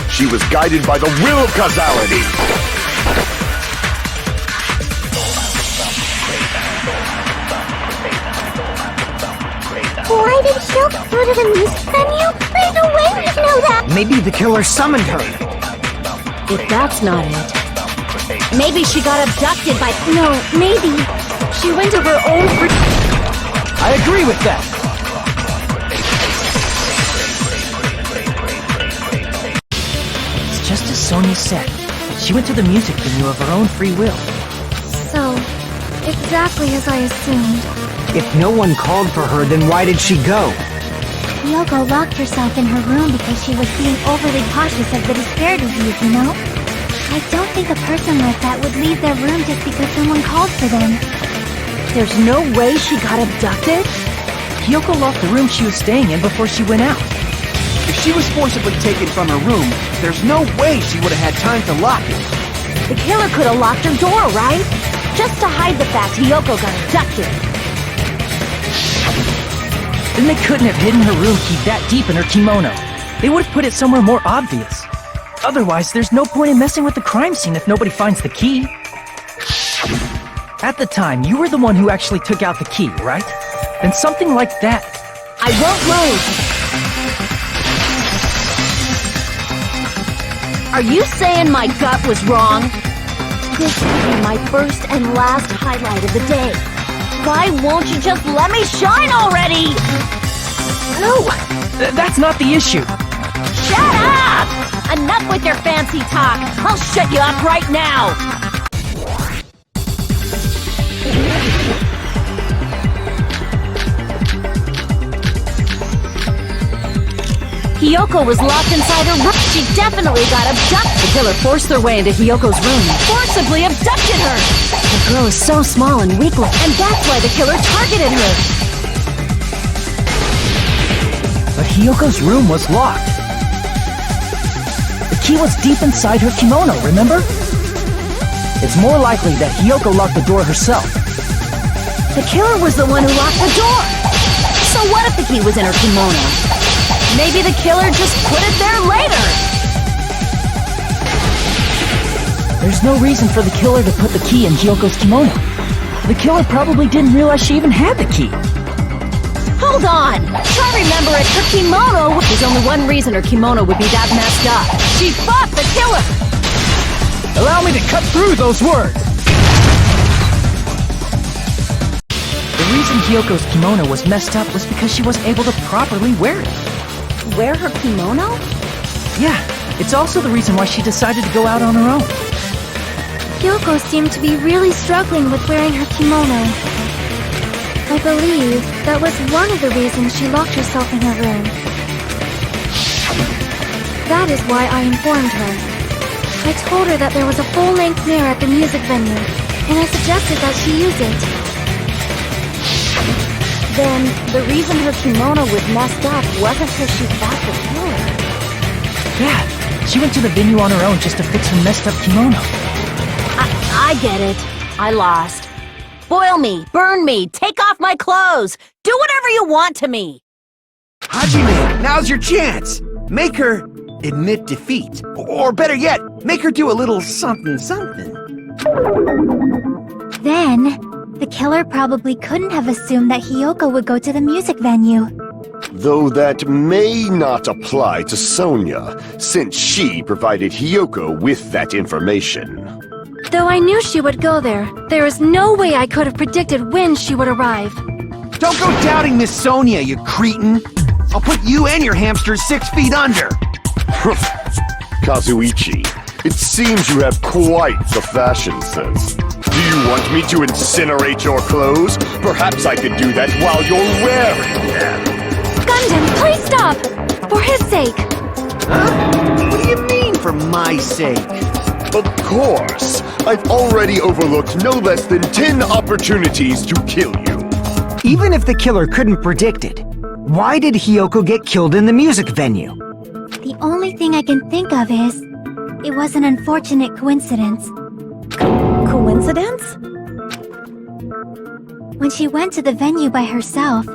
She was guided by the will of causality. Why did Shoko go to the music venue? There's no way he'd know that! Maybe the killer summoned her. If that's not it, maybe she got abducted by... No, maybe. She went of her own free... I agree with that! It's just as Sonia said. She went to the music venue of her own free will. So, exactly as I assumed. If no one called for her, then why did she go? Hyoko locked herself in her room because she was being overly cautious of the despair disease, you know? I don't think a person like that would leave their room just because someone called for them. There's no way she got abducted? Hyoko locked the room she was staying in before she went out. If she was forcibly taken from her room, there's no way she would have had time to lock it. The killer could have locked her door, right? Just to hide the fact Hyoko got abducted. Then they couldn't have hidden her room key that deep in her kimono. They would have put it somewhere more obvious. Otherwise, there's no point in messing with the crime scene if nobody finds the key. At the time, you were the one who actually took out the key, right? Then something like that. I won't move! Are you saying my gut was wrong? This will be my first and last highlight of the day. Why won't you just let me shine already? No! That's not the issue. Shut up! Enough with your fancy talk. I'll shut you up right now. Hyoko was locked inside her room. She definitely got abducted. The killer forced their way into Hyoko's room, forcibly abducted her. The girl is so small and weak-looking, and that's why the killer targeted her. But Hyoko's room was locked. The key was deep inside her kimono, remember? It's more likely that Hyoko locked the door herself. The killer was the one who locked the door. So what if the key was in her kimono? Maybe the killer just put it there later. There's no reason for the killer to put the key in Hyoko's kimono. The killer probably didn't realize she even had the key. Hold on! Try remember it, her kimono... There's only one reason her kimono would be that messed up. She fought the killer! Allow me to cut through those words! The reason Hyoko's kimono was messed up was because she wasn't able to properly wear it. Wear her kimono? Yeah, it's also the reason why she decided to go out on her own. Hyoko seemed to be really struggling with wearing her kimono. I believe that was one of the reasons she locked herself in her room. That is why I informed her. I told her that there was a full-length mirror at the music venue, and I suggested that she use it. Then, the reason her kimono was messed up wasn't because she fought the killer. Yeah, she went to the venue on her own just to fix her messed up kimono. I get it. I lost. Boil me, burn me, take off my clothes, do whatever you want to me. Hajime, now's your chance. Make her admit defeat. Or better yet, make her do a little something something. Then, the killer probably couldn't have assumed that Hyoko would go to the music venue. Though that may not apply to Sonia, since she provided Hiyoko with that information. Though I knew she would go there, there is no way I could have predicted when she would arrive. Don't go doubting Miss Sonia, you cretin. I'll put you and your hamsters 6 feet under. Kazuichi, it seems you have quite the fashion sense. Do you want me to incinerate your clothes? Perhaps I could do that while you're wearing them. Gundam, please stop! For his sake! Huh? What do you mean, for my sake? Of course! I've already overlooked no less than 10 opportunities to kill you. Even if the killer couldn't predict it, why did Hiyoko get killed in the music venue? The only thing I can think of is, it was an unfortunate coincidence. Coincidence? When she went to the venue by herself,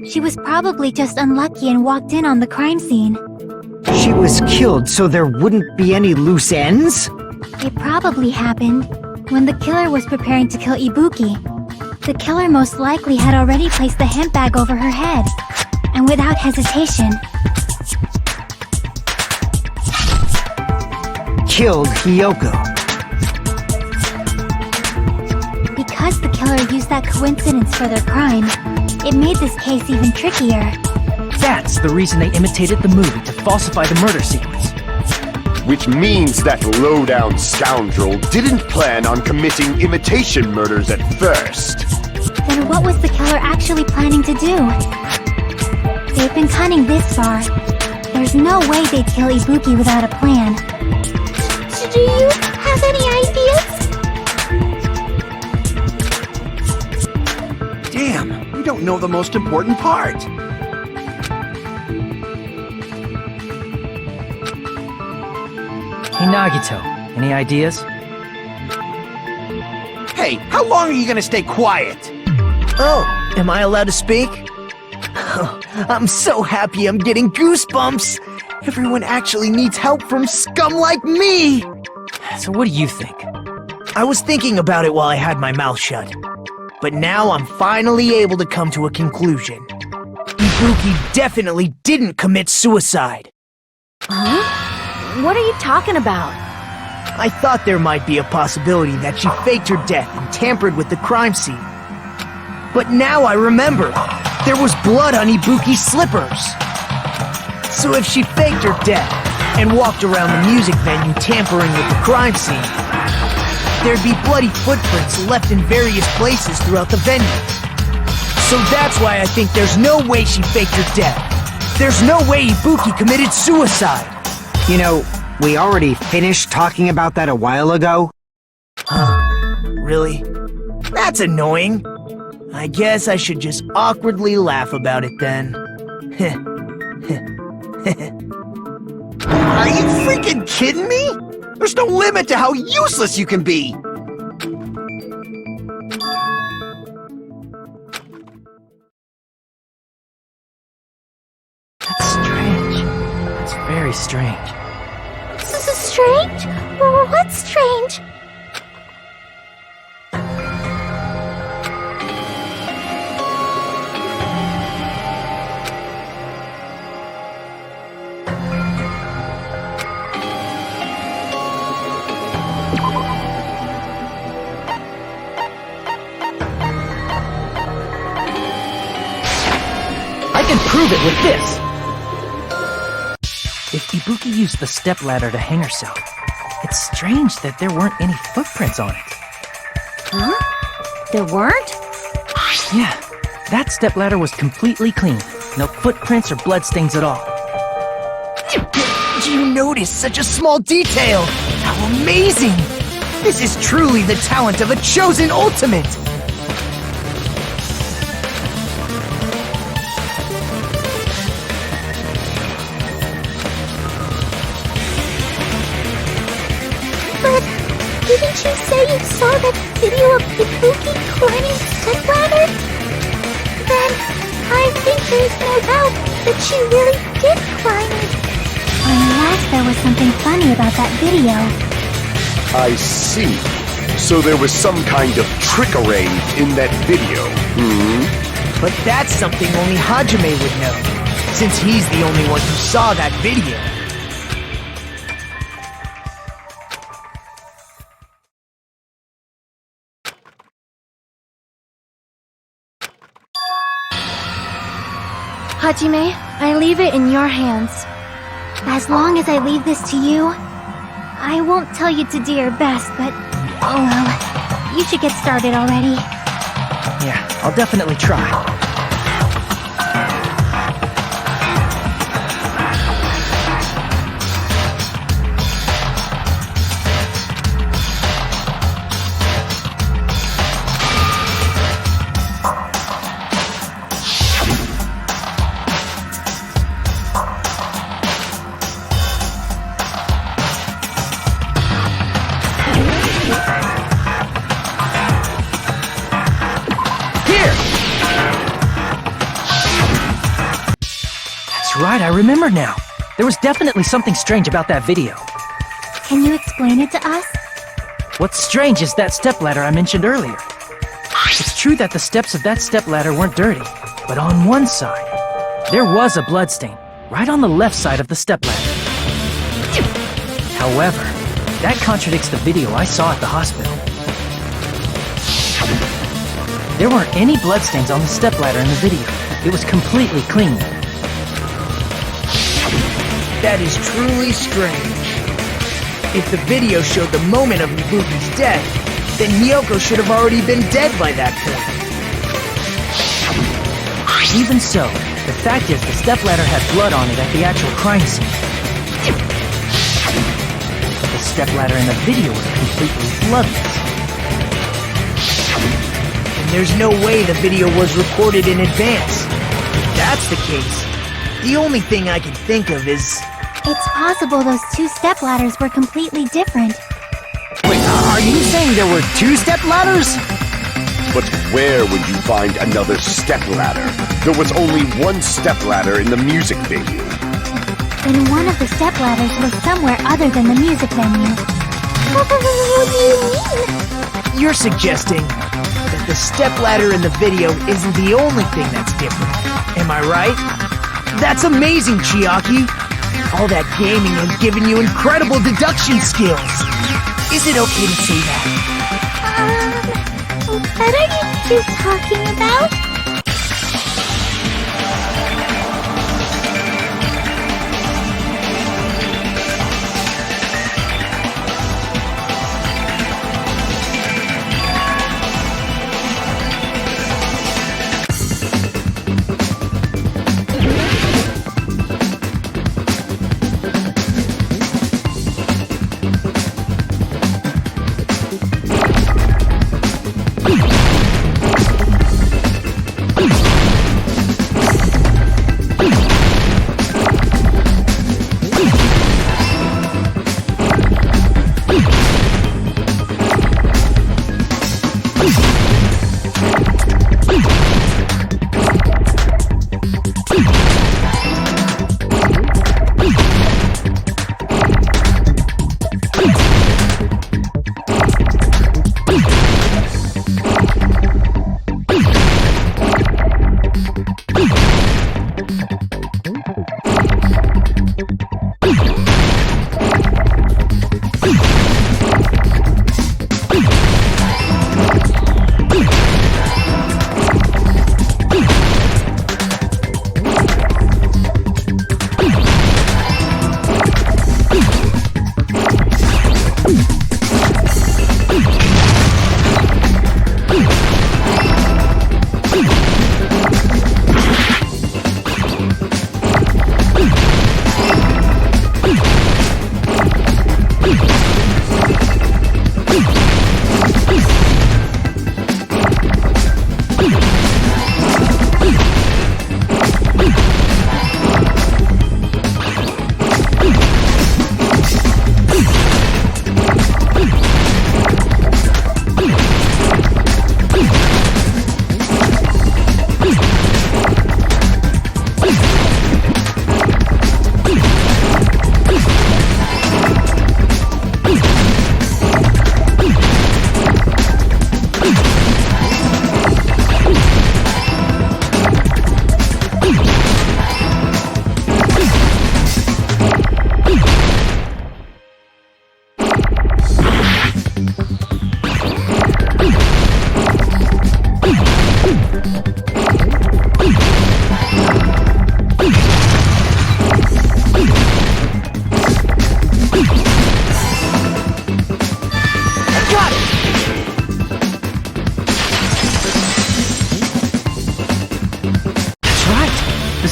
she was probably just unlucky and walked in on the crime scene. She was killed so there wouldn't be any loose ends? It probably happened when the killer was preparing to kill Ibuki. The killer most likely had already placed the handbag over her head, and without hesitation, Killed Hiyoko. because the killer used that coincidence for their crime, it made this case even trickier. That's the reason they imitated the movie to falsify the murder sequence. Which means that low-down scoundrel didn't plan on committing imitation murders at first. Then what was the killer actually planning to do? They've been cunning this far. There's no way they'd kill Ibuki without a plan. Do you have any ideas? Damn, you don't know the most important part. Hey Nagito, any ideas? Hey, how long are you gonna stay quiet? Oh, am I allowed to speak? Oh, I'm so happy I'm getting goosebumps! Everyone actually needs help from scum like me! So what do you think? I was thinking about it while I had my mouth shut. But now I'm finally able to come to a conclusion. Ibuki definitely didn't commit suicide. Huh? What are you talking about? I thought there might be a possibility that she faked her death and tampered with the crime scene. But now I remember, there was blood on Ibuki's slippers. So if she faked her death and walked around the music venue tampering with the crime scene, there'd be bloody footprints left in various places throughout the venue. So that's why I think there's no way she faked her death. There's no way Ibuki committed suicide. You know, we already finished talking about that a while ago. Huh? Really? That's annoying. I guess I should just awkwardly laugh about it then. Are you freaking kidding me? There's no limit to how useless you can be! That's strange. That's very strange. Strange? What's strange? can prove it with this! If Ibuki used the stepladder to hang herself, it's strange that there weren't any footprints on it. Huh? There weren't? Yeah, that stepladder was completely clean. No footprints or bloodstains at all. Do you notice such a small detail? How amazing! This is truly the talent of a chosen ultimate! But didn't you say you saw that video of Ibuki climbing the stepladder? Then I think there's no doubt that she really did climb it. Unless there was something funny about that video. I see. So there was some kind of trick arranged in that video. But that's something only Hajime would know, since he's the only one who saw that video. Hajime, I leave it in your hands. As long as I leave this to you, I won't tell you to do your best, but oh well, you should get started already. Yeah, I'll definitely try. Right, I remember now. There was definitely something strange about that video. Can you explain it to us? What's strange is that stepladder I mentioned earlier. It's true that the steps of that stepladder weren't dirty, but on one side, there was a bloodstain, right on the left side of the stepladder. However, that contradicts the video I saw at the hospital. There weren't any bloodstains on the stepladder in the video. It was completely clean. That is truly strange. If the video showed the moment of Ibuki's death, then Hiyoko should have already been dead by that point. Even so, the fact is the stepladder had blood on it at the actual crime scene. The stepladder in the video was completely bloodless. And there's no way the video was recorded in advance. If that's the case, the only thing I can think of is... It's possible those two stepladders were completely different. Wait, are you saying there were two stepladders? But where would you find another stepladder? There was only one stepladder in the music venue. Then one of the stepladders was somewhere other than the music venue. What do you mean? You're suggesting that the stepladder in the video isn't the only thing that's different. Am I right? That's amazing, Chiaki! All that gaming has given you incredible deduction skills! Is it okay to say that? What are you two talking about?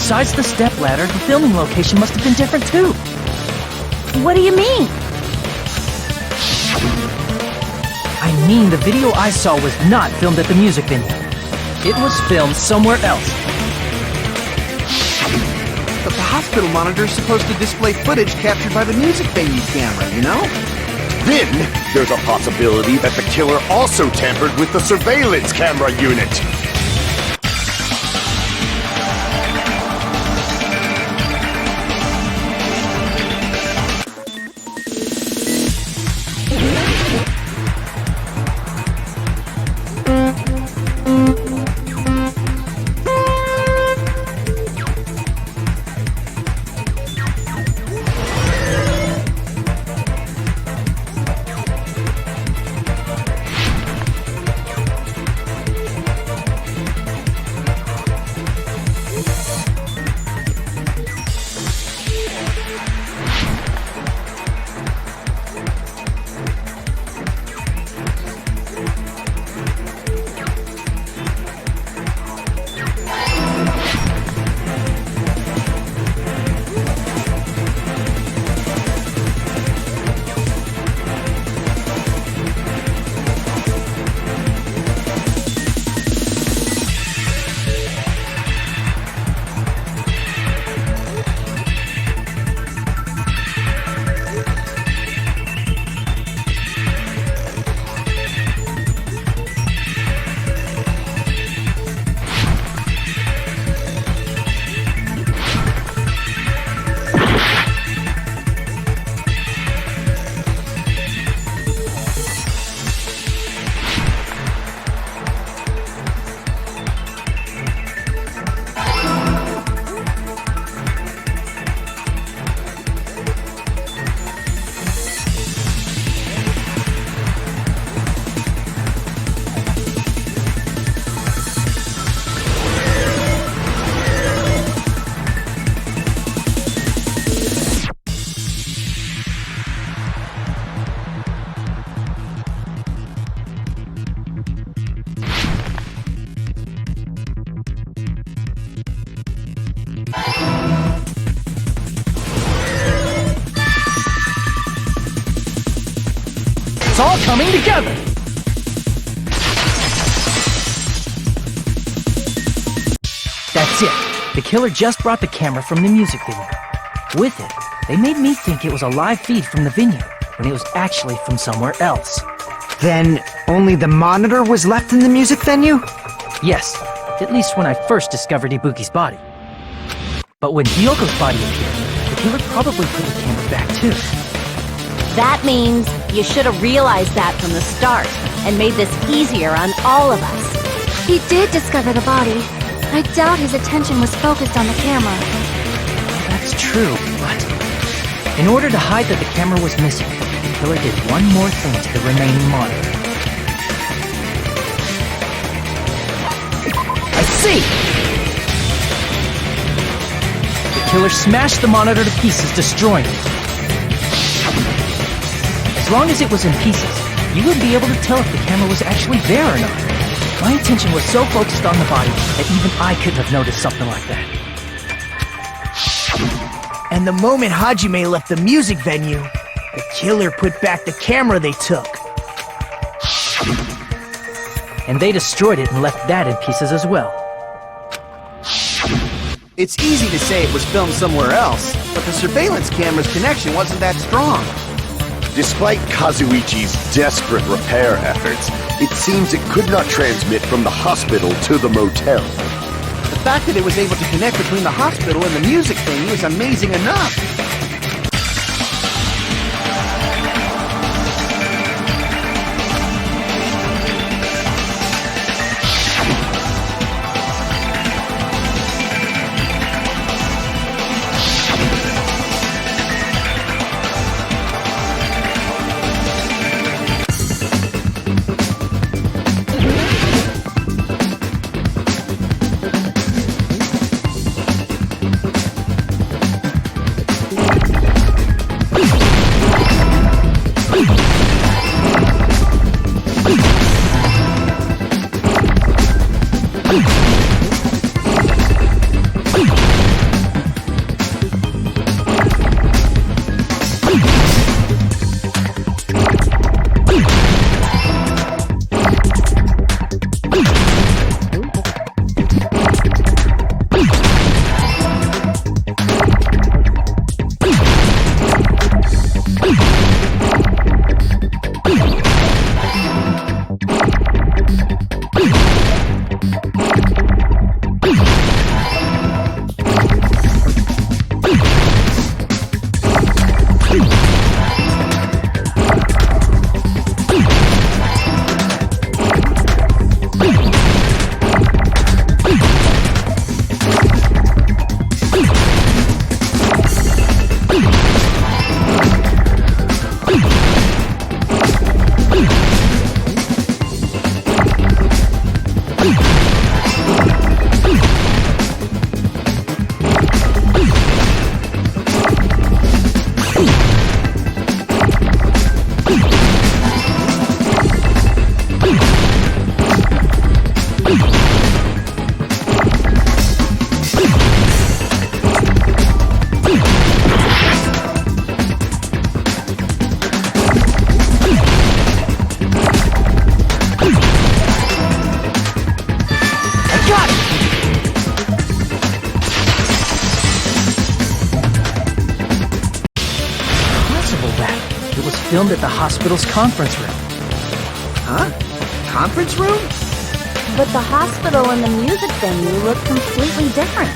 Besides the stepladder, the filming location must have been different too. What do you mean? I mean, the video I saw was not filmed at the music venue. It was filmed somewhere else. But the hospital monitor is supposed to display footage captured by the music venue camera, you know? Then, there's a possibility that the killer also tampered with the surveillance camera unit. It's all coming together! That's it. The killer just brought the camera from the music venue. With it, they made me think it was a live feed from the venue, when it was actually from somewhere else. Then, only the monitor was left in the music venue? Yes, at least when I first discovered Ibuki's body. But when Hyoko's body appeared, the killer probably put the camera back too. That means you should have realized that from the start and made this easier on all of us. He did discover the body. I doubt his attention was focused on the camera. That's true, but in order to hide that the camera was missing, the killer did one more thing to the remaining monitor. I see! The killer smashed the monitor to pieces, destroying it. As long as it was in pieces, you wouldn't be able to tell if the camera was actually there or not. My attention was so focused on the body that even I couldn't have noticed something like that. And the moment Hajime left the music venue, the killer put back the camera they took. And they destroyed it and left that in pieces as well. It's easy to say it was filmed somewhere else, but the surveillance camera's connection wasn't that strong. Despite Kazuichi's desperate repair efforts, it seems it could not transmit from the hospital to the motel. The fact that it was able to connect between the hospital and the music venue is amazing enough. Filmed at the hospital's conference room. Huh? Conference room? But the hospital and the music venue look completely different.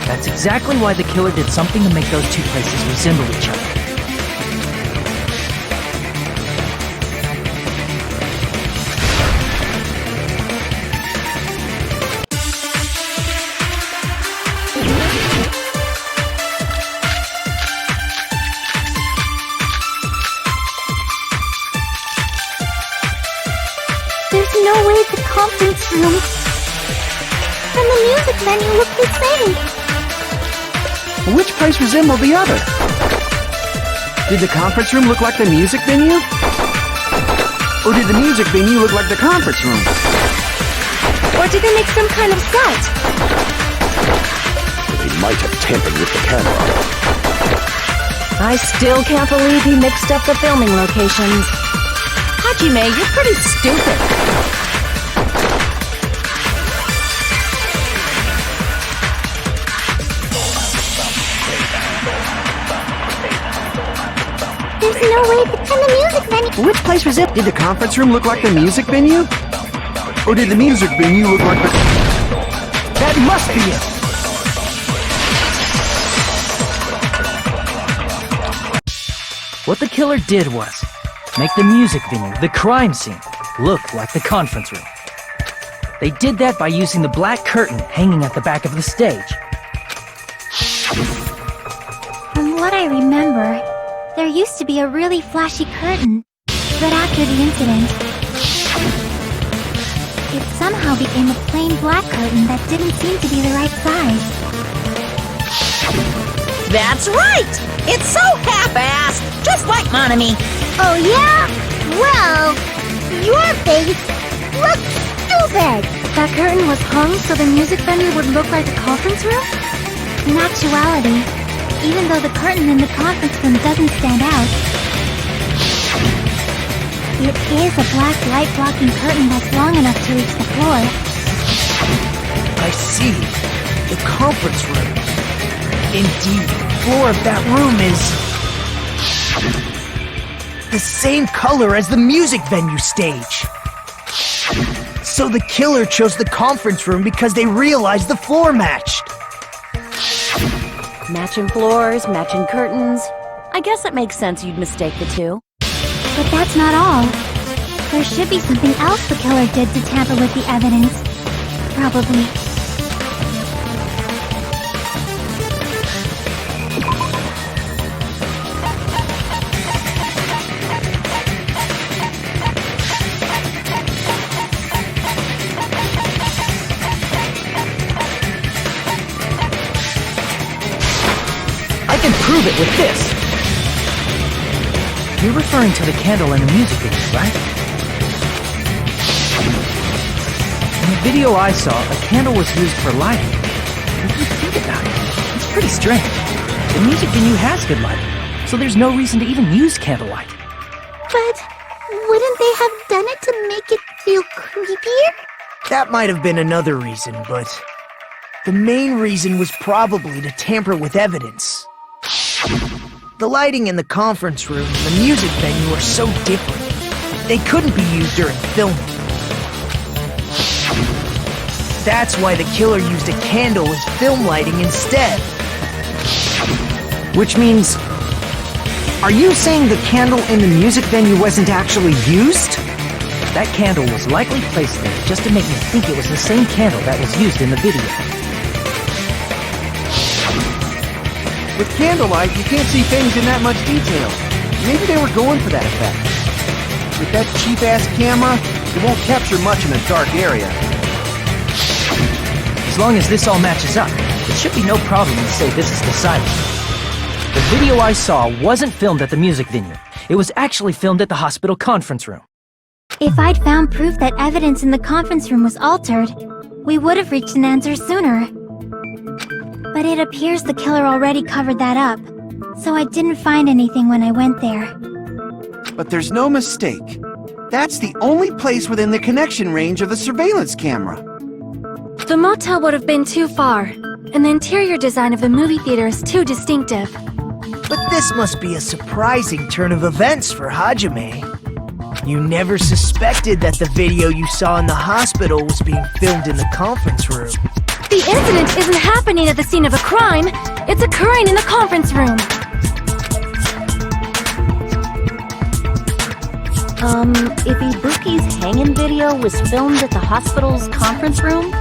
That's exactly why the killer did something to make those two places resemble each other. There's no way the conference room and the music venue look the same. Which place resembled the other? Did the conference room look like the music venue? Or did the music venue look like the conference room? Or did they make some kind of set? They might have tampered with the camera. I still can't believe he mixed up the filming locations. Hajime, you're pretty stupid. There's no way and the music venue. Which place was it? Did the conference room look like the music venue? Or did the music venue look like the... That must be it! What the killer did was make the music venue, the crime scene, look like the conference room. They did that by using the black curtain hanging at the back of the stage. From what I remember, there used to be a really flashy curtain, but after the incident, it somehow became a plain black curtain that didn't seem to be the right size. That's right! It's so half-assed, just like Monami. Oh yeah? Well, your face looks stupid! That curtain was hung so the music venue would look like a conference room? In actuality, even though the curtain in the conference room doesn't stand out, it is a black light-blocking curtain that's long enough to reach the floor. I see. The conference room. Indeed, the floor of that room is... the same color as the music venue stage. So the killer chose the conference room because they realized the floor matched. Matching floors, matching curtains. I guess it makes sense you'd mistake the two. But that's not all. There should be something else the killer did to tamper with the evidence. Probably. I can prove it with this! You're referring to the candle in the music video, right? In the video I saw, a candle was used for lighting. If you think about it, it's pretty strange. The music venue has good lighting, so there's no reason to even use candlelight. But wouldn't they have done it to make it feel creepier? That might have been another reason, but... the main reason was probably to tamper with evidence. The lighting in the conference room and the music venue are so different. They couldn't be used during filming. That's why the killer used a candle as film lighting instead. Which means... are you saying the candle in the music venue wasn't actually used? That candle was likely placed there just to make me think it was the same candle that was used in the video. With candlelight, you can't see things in that much detail. Maybe they were going for that effect. With that cheap-ass camera, it won't capture much in a dark area. As long as this all matches up, it should be no problem to say this is decided. The video I saw wasn't filmed at the music venue. It was actually filmed at the hospital conference room. If I'd found proof that evidence in the conference room was altered, we would have reached an answer sooner. But it appears the killer already covered that up, so I didn't find anything when I went there. But there's no mistake. That's the only place within the connection range of the surveillance camera. The motel would have been too far, and the interior design of the movie theater is too distinctive. But this must be a surprising turn of events for Hajime. You never suspected that the video you saw in the hospital was being filmed in the conference room. The incident isn't happening at the scene of a crime, it's occurring in the conference room. If Ibuki's hanging video was filmed at the hospital's conference room,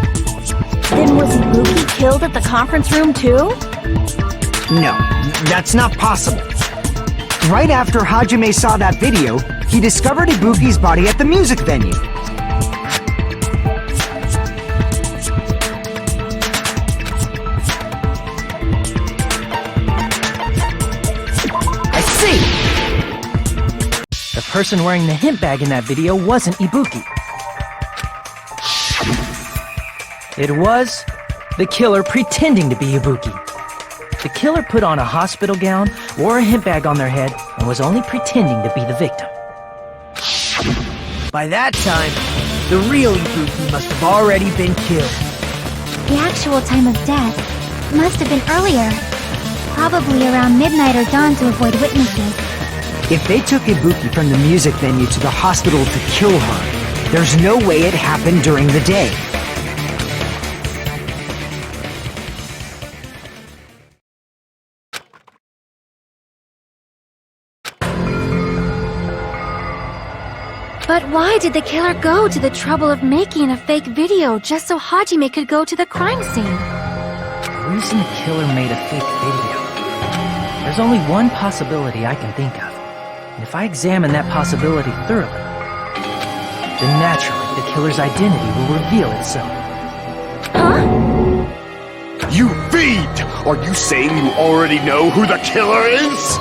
then was Ibuki killed at the conference room too? No, that's not possible. Right after Hajime saw that video, he discovered Ibuki's body at the music venue. I see! The person wearing the hint bag in that video wasn't Ibuki. It was the killer pretending to be Ibuki. The killer put on a hospital gown, wore a hint bag on their head, and was only pretending to be the victim. By that time, the real Ibuki must have already been killed. The actual time of death must have been earlier, probably around midnight or dawn to avoid witnesses. If they took Ibuki from the music venue to the hospital to kill her, there's no way it happened during the day. But why did the killer go to the trouble of making a fake video just so Hajime could go to the crime scene? The reason the killer made a fake video. There's only one possibility I can think of. And if I examine that possibility thoroughly, then naturally the killer's identity will reveal itself. Huh? You fiend! Are you saying you already know who the killer is?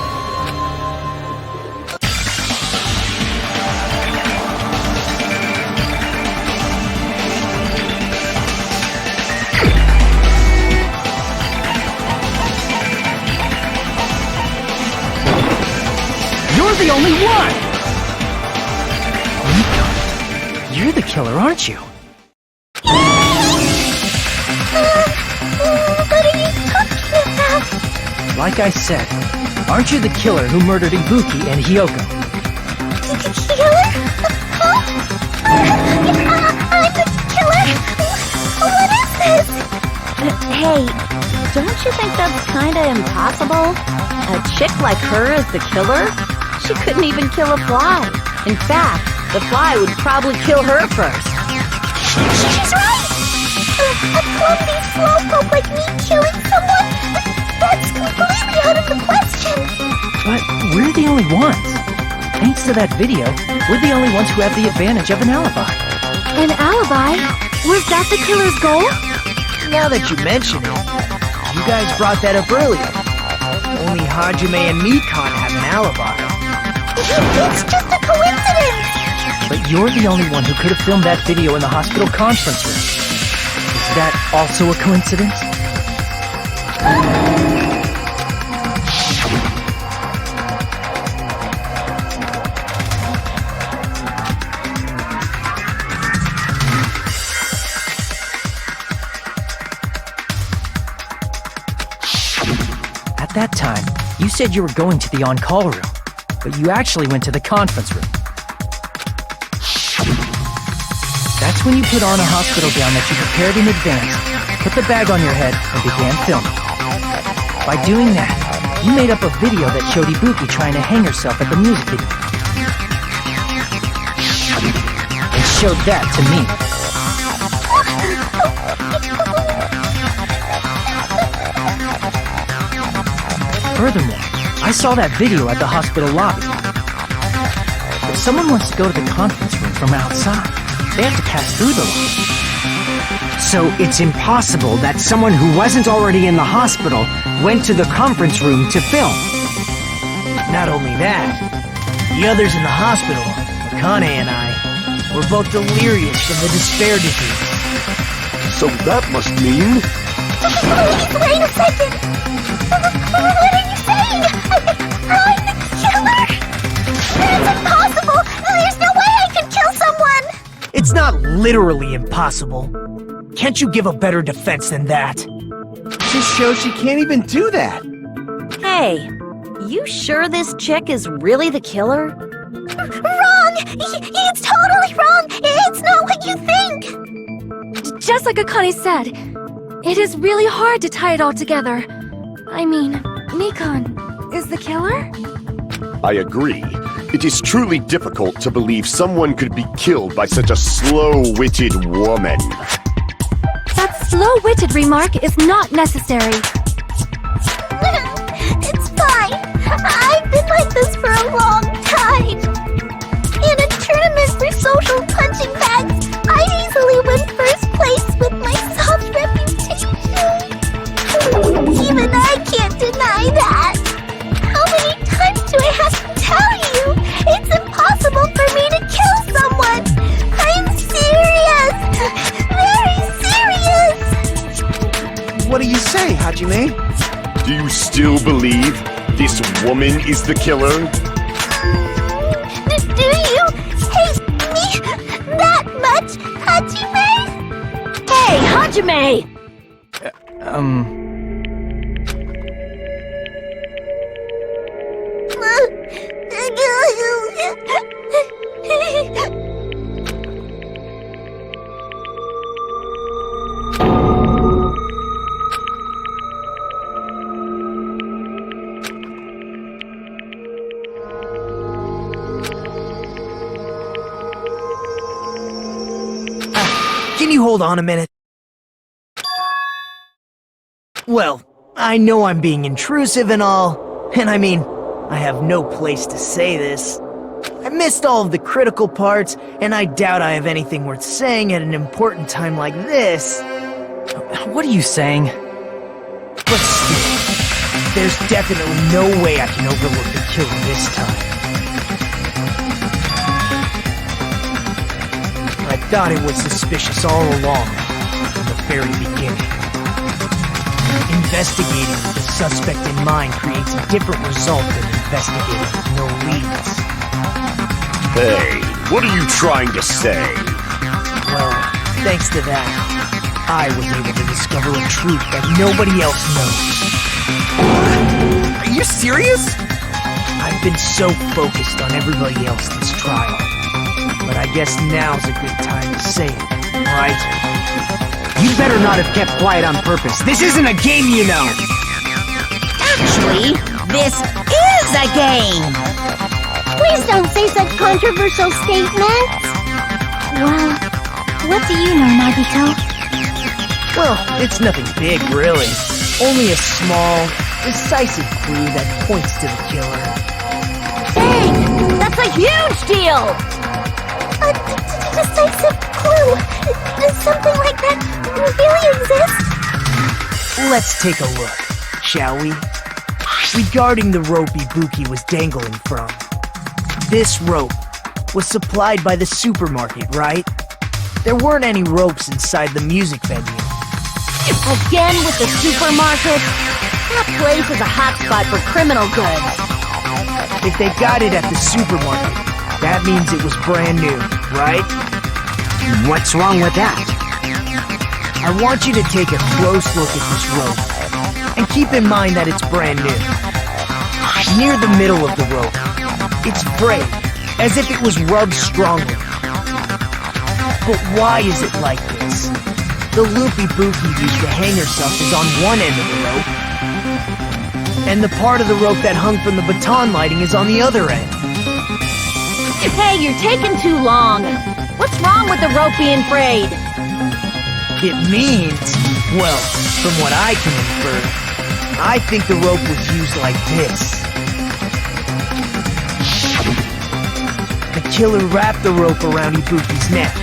You're the only one! Nico, you're the killer, aren't you? What are you talking about? Like I said, aren't you the killer who murdered Ibuki and Hyoko? Killer? Huh? I'm the killer? What is this? Hey, don't you think that's kinda impossible? A chick like her as the killer? She couldn't even kill a fly. In fact, the fly would probably kill her first. She's right! A clumsy slowpoke like me killing someone? That's completely out of the question! But we're the only ones. Thanks to that video, we're the only ones who have the advantage of an alibi. An alibi? Was that the killer's goal? Now that you mention it, you guys brought that up earlier. Only Hajime and Mikon have an alibi. It's just a coincidence! But you're the only one who could have filmed that video in the hospital conference room. Is that also a coincidence? At that time, you said you were going to the on-call room, but you actually went to the conference room. That's when you put on a hospital gown that you prepared in advance, put the bag on your head, and began filming. By doing that, you made up a video that showed Ibuki trying to hang herself at the music video. And showed that to me. Furthermore, I saw that video at the hospital lobby. If someone wants to go to the conference room from outside, they have to pass through the lobby. So it's impossible that someone who wasn't already in the hospital went to the conference room to film. Not only that, the others in the hospital, Akane and I, We're both delirious from the despair disease. So that must mean... Please, wait a second! What are you saying? I'm the killer? That's impossible! There's no way I could kill someone! It's not literally impossible. Can't you give a better defense than that? Just shows she can't even do that. Hey, you sure this chick is really the killer? Wrong! It's totally wrong! It's not what you think! Just like Akane said, it is really hard to tie it all together. I mean, Mikon is the killer? I agree. It is truly difficult to believe someone could be killed by such a slow-witted woman. That slow-witted remark is not necessary. It's fine. I've been like this for a long time. In a tournament for social punching bags, I easily win first place with my soft reputation. Even I can't deny that. How many times do I have to tell you? It's impossible for me to kill someone. I'm serious. Very serious. What do you say, Hajime? Do you still believe this woman is the killer? Do you hate me that much, Hajime? Hey, Hajime! Can you hold on a minute? Well, I know I'm being intrusive and all, and I mean, I have no place to say this. I missed all of the critical parts, and I doubt I have anything worth saying at an important time like this. What are you saying? But still, there's definitely no way I can overlook the killer this time. I thought it was suspicious all along, from the very beginning. Investigating with the suspect in mind creates a different result than investigating with no leads. Hey, what are you trying to say? Well, thanks to that, I was able to discover a truth that nobody else knows. Are you serious? I've been so focused on everybody else this trial. But I guess now's a good time to say it, right? You better not have kept quiet on purpose. This isn't a game, you know! Actually, this is a game! Please don't say such controversial statements. Well, what do you know, Nagito? Well, it's nothing big, really. Only a small, decisive clue that points to the killer. Dang! That's a huge deal! A decisive clue. Does something like that really exist? Let's take a look, shall we? Regarding the rope Ibuki was dangling from. This rope was supplied by the supermarket, right? There weren't any ropes inside the music venue. Again with the supermarket? That place is a hotspot for criminal goods. If they got it at the supermarket, that means it was brand new, right? What's wrong with that? I want you to take a close look at this rope, and keep in mind that it's brand new. Near the middle of the rope, it's frayed, as if it was rubbed strongly. But why is it like this? The loop Ibuki used to hang herself is on one end of the rope, and the part of the rope that hung from the baton lighting is on the other end. Hey, you're taking too long. What's wrong with the rope being frayed? It means, well, from what I can infer, I think the rope was used like this. The killer wrapped the rope around Ibuki's neck,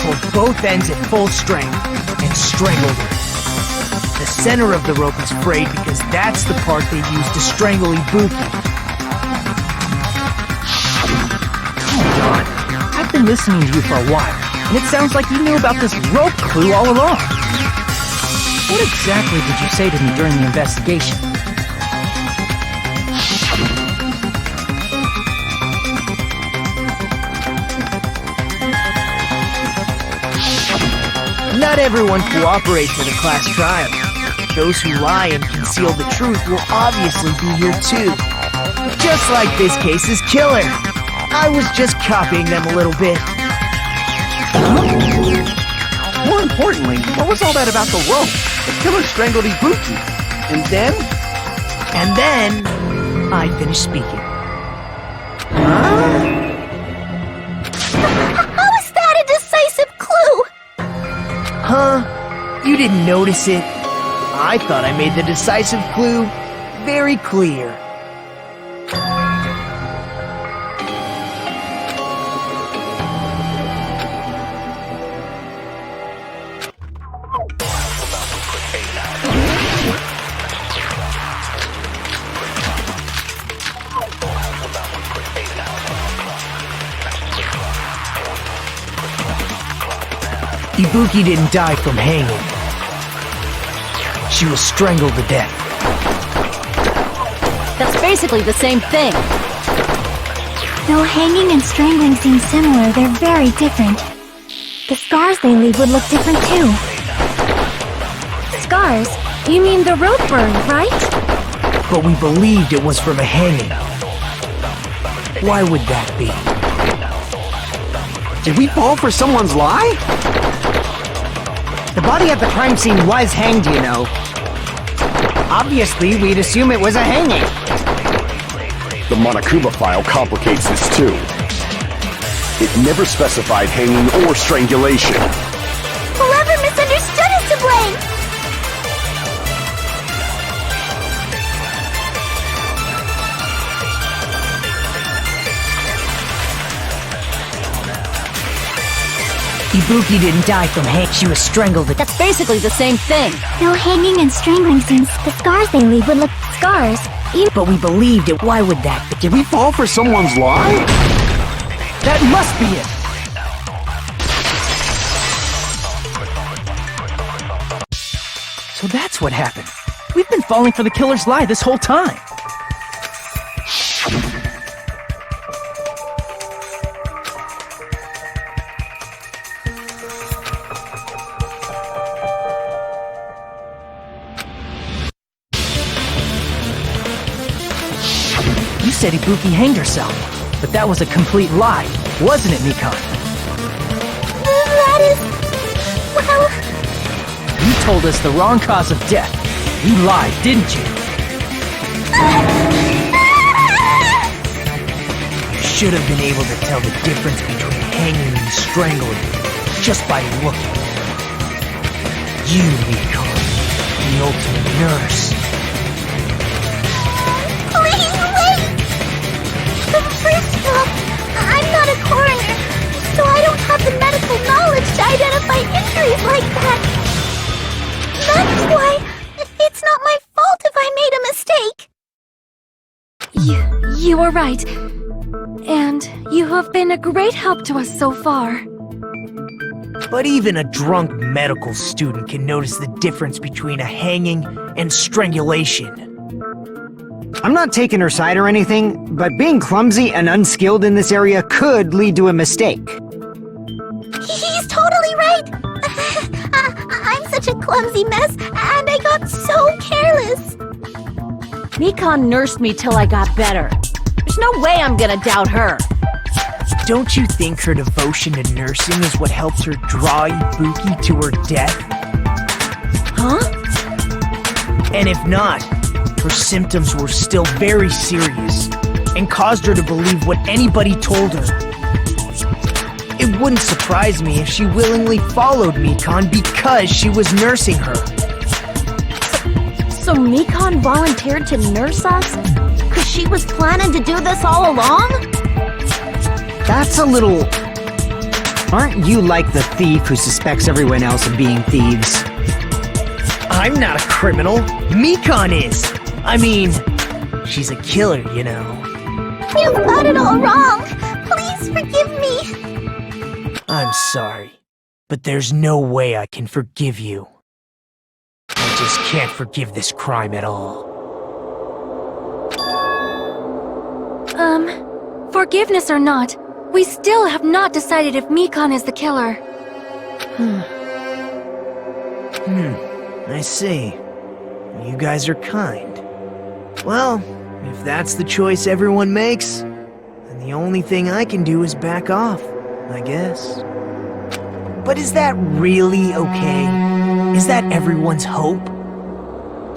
pulled both ends at full strength, and strangled her. The center of the rope is frayed because that's the part they used to strangle Ibuki. Hold on. I've been listening to you for a while, and it sounds like you knew about this rope clue all along. What exactly did you say to me during the investigation? Not everyone cooperates in a class trial. Those who lie and conceal the truth will obviously be here too. Just like this case's killer. I was just copying them a little bit. More importantly, what was all that about the rope? The killer strangled Ibuki. And then? And then, I finished speaking. How is that a decisive clue? Huh? You didn't notice it? I thought I made the decisive clue very clear. Ibuki didn't die from hanging. She was strangled to death. That's basically the same thing. Though hanging and strangling seem similar, they're very different. The scars they leave would look different too. Scars? You mean the rope burn, right? But we believed it was from a hanging. Why would that be? Did we fall for someone's lie? The body at the crime scene was hanged, you know. Obviously, we'd assume it was a hanging. The Monokuma file complicates this too. It never specified hanging or strangulation. Whoever misunderstood is to blame! Ibuki didn't die from hanging. She was strangled to death. That's basically the same thing. Though hanging and strangling seems, the scars they leave would look scars. But we believed it. Why would that be? Did we fall for someone's lie? That must be it. So that's what happened. We've been falling for the killer's lie this whole time. You said Ibuki hanged herself, but that was a complete lie, wasn't it, Mikon? That is... well... You told us the wrong cause of death. You lied, didn't you? You should have been able to tell the difference between hanging and strangling just by looking. You, Mikon, the ultimate nurse. Please wait! First of all, I'm not a coroner, so I don't have the medical knowledge to identify injuries like that. That's why it's not my fault if I made a mistake. You were right. And you have been a great help to us so far. But even a drunk medical student can notice the difference between a hanging and strangulation. I'm not taking her side or anything, but being clumsy and unskilled in this area could lead to a mistake. He's totally right. I'm such a clumsy mess, and I got so careless. Mikon nursed me till I got better. There's no way I'm gonna doubt her. Don't you think her devotion to nursing is what helps her draw Ibuki to her death? Huh? And if not, her symptoms were still very serious and caused her to believe what anybody told her. It wouldn't surprise me if she willingly followed Mikon because she was nursing her. So Mikon volunteered to nurse us? Cause she was planning to do this all along? That's a little... Aren't you like the thief who suspects everyone else of being thieves? I'm not a criminal. Mikon is. I mean, she's a killer, you know. You've got it all wrong. Please forgive me. I'm sorry, but there's no way I can forgive you. I just can't forgive this crime at all. Forgiveness or not, we still have not decided if Mikan is the killer. I see. You guys are kind. Well, if that's the choice everyone makes, then the only thing I can do is back off, I guess. But is that really okay? Is that everyone's hope?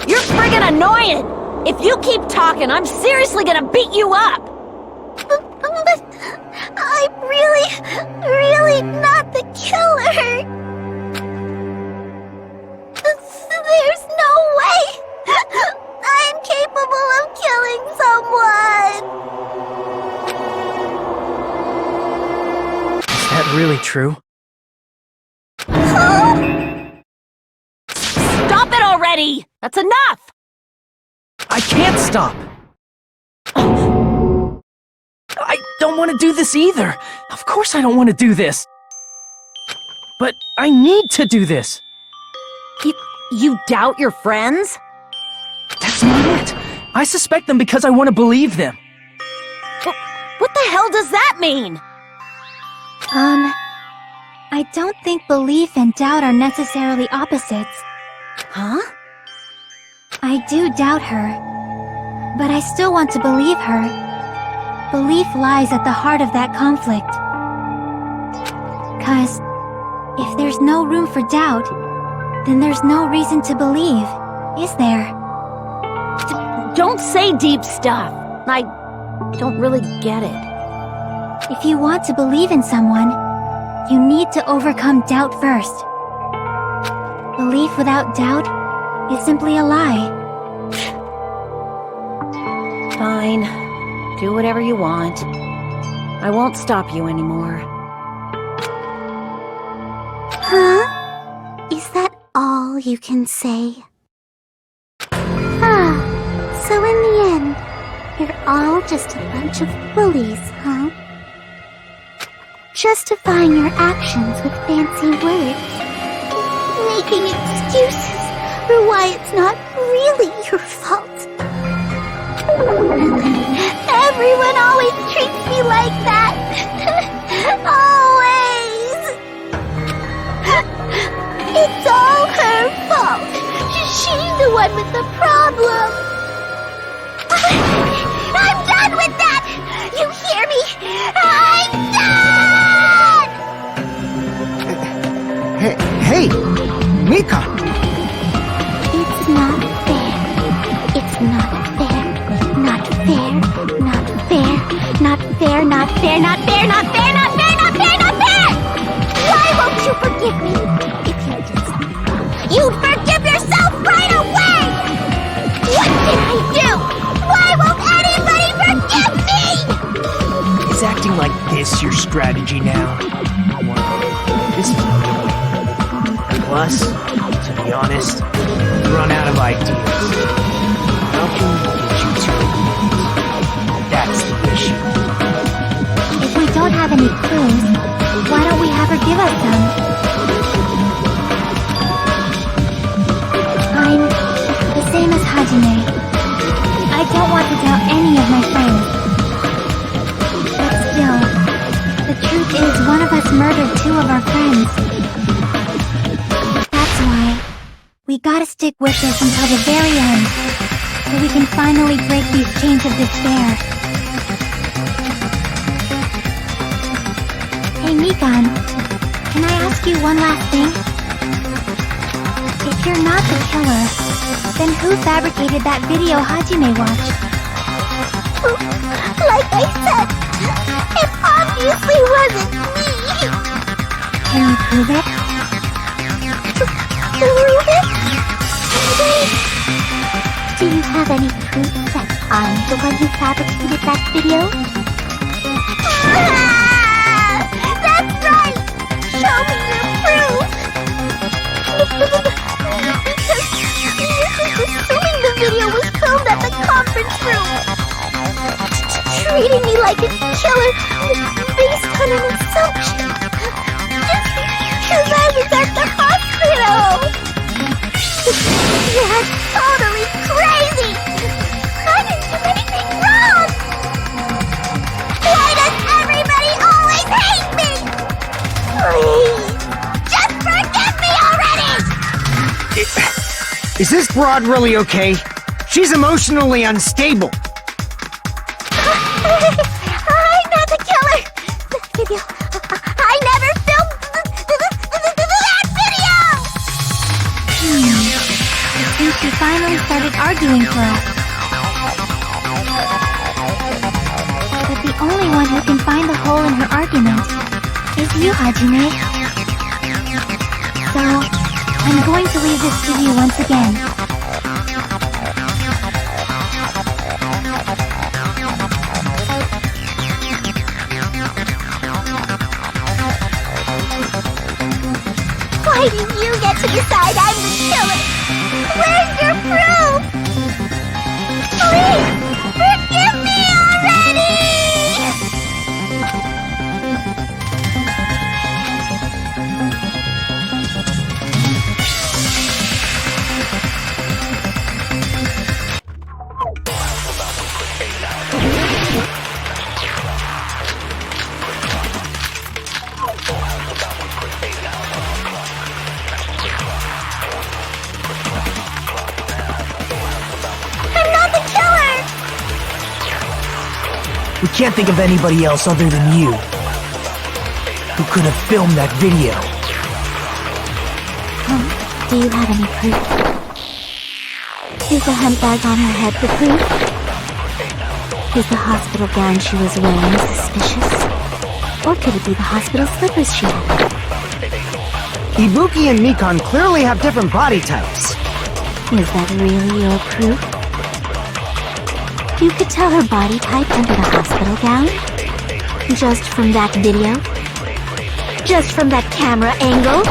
You're friggin' annoying! If you keep talking, I'm seriously gonna beat you up! But I'm really not the killer. There's no way I'm capable of killing someone. Is that really true? Stop it already! That's enough! I can't stop! I don't want to do this either! Of course I don't want to do this! But I need to do this! You doubt your friends? That's not it! I suspect them because I want to believe them! What the hell does that mean? I don't think belief and doubt are necessarily opposites. Huh? I do doubt her, but I still want to believe her. Belief lies at the heart of that conflict. 'Cause if there's no room for doubt, then there's no reason to believe, is there? Don't say deep stuff. I don't really get it. If you want to believe in someone, you need to overcome doubt first. Belief without doubt is simply a lie. Fine. Do whatever you want. I won't stop you anymore. Huh? Is that all you can say? So in the end, you're all just a bunch of bullies, huh? Justifying your actions with fancy words. Making excuses for why it's not really your fault. Everyone always treats me like that. Always. It's all her fault. She's the one with the problem. I'm done with that! You hear me? I'm done! Hey, Mika! It's not fair. It's not fair. Not fair. Not fair. Not fair. Not fair. Not fair. Not fair. Not fair. Not fair. Not fair! Why won't you forgive me? If you did something wrong, you'd forgive yourself right away! What did I do? Why won't anybody forgive me? Is acting like this your strategy now? Well, this is no way. Plus, to be honest, I've run out of ideas. How can we get you to admit? That's the issue. If we don't have any clues, why don't we have her give us some? I'm the same as Hajime. I don't want to doubt any of my friends. But still, the truth is one of us murdered two of our friends. That's why we gotta stick with this until the very end, so we can finally break these chains of despair. Hey Mikan, can I ask you one last thing? If you're not the killer, then who fabricated that video Hajime watched? Like I said, it obviously wasn't me. Can you prove it? Prove it? Wait. Do you have any proof that I'm the one who fabricated that video? That's right! Show me your proof! Because you're assuming the video was filmed at the conference room. Treating me like a killer was based on an assumption. Is this broad really okay? She's emotionally unstable. I'm not the killer! The video... I never filmed that video! I think she finally started arguing for us. But the only one who can find the hole in her argument is you, Hajime. So, I'm going to leave this to you once again. Why do you get to decide I'm the killer? Where's your proof? Please, forgive me already! I'm not the killer! We can't think of anybody else other than you who could have filmed that video. Do you have any proof? Is the handbag on her head the proof? Is the hospital gown she was wearing suspicious? Or could it be the hospital slippers she had? Ibuki and Mikan clearly have different body types. Is that really your proof? You could tell her body type under the hospital gown? Just from that video? Just from that camera angle?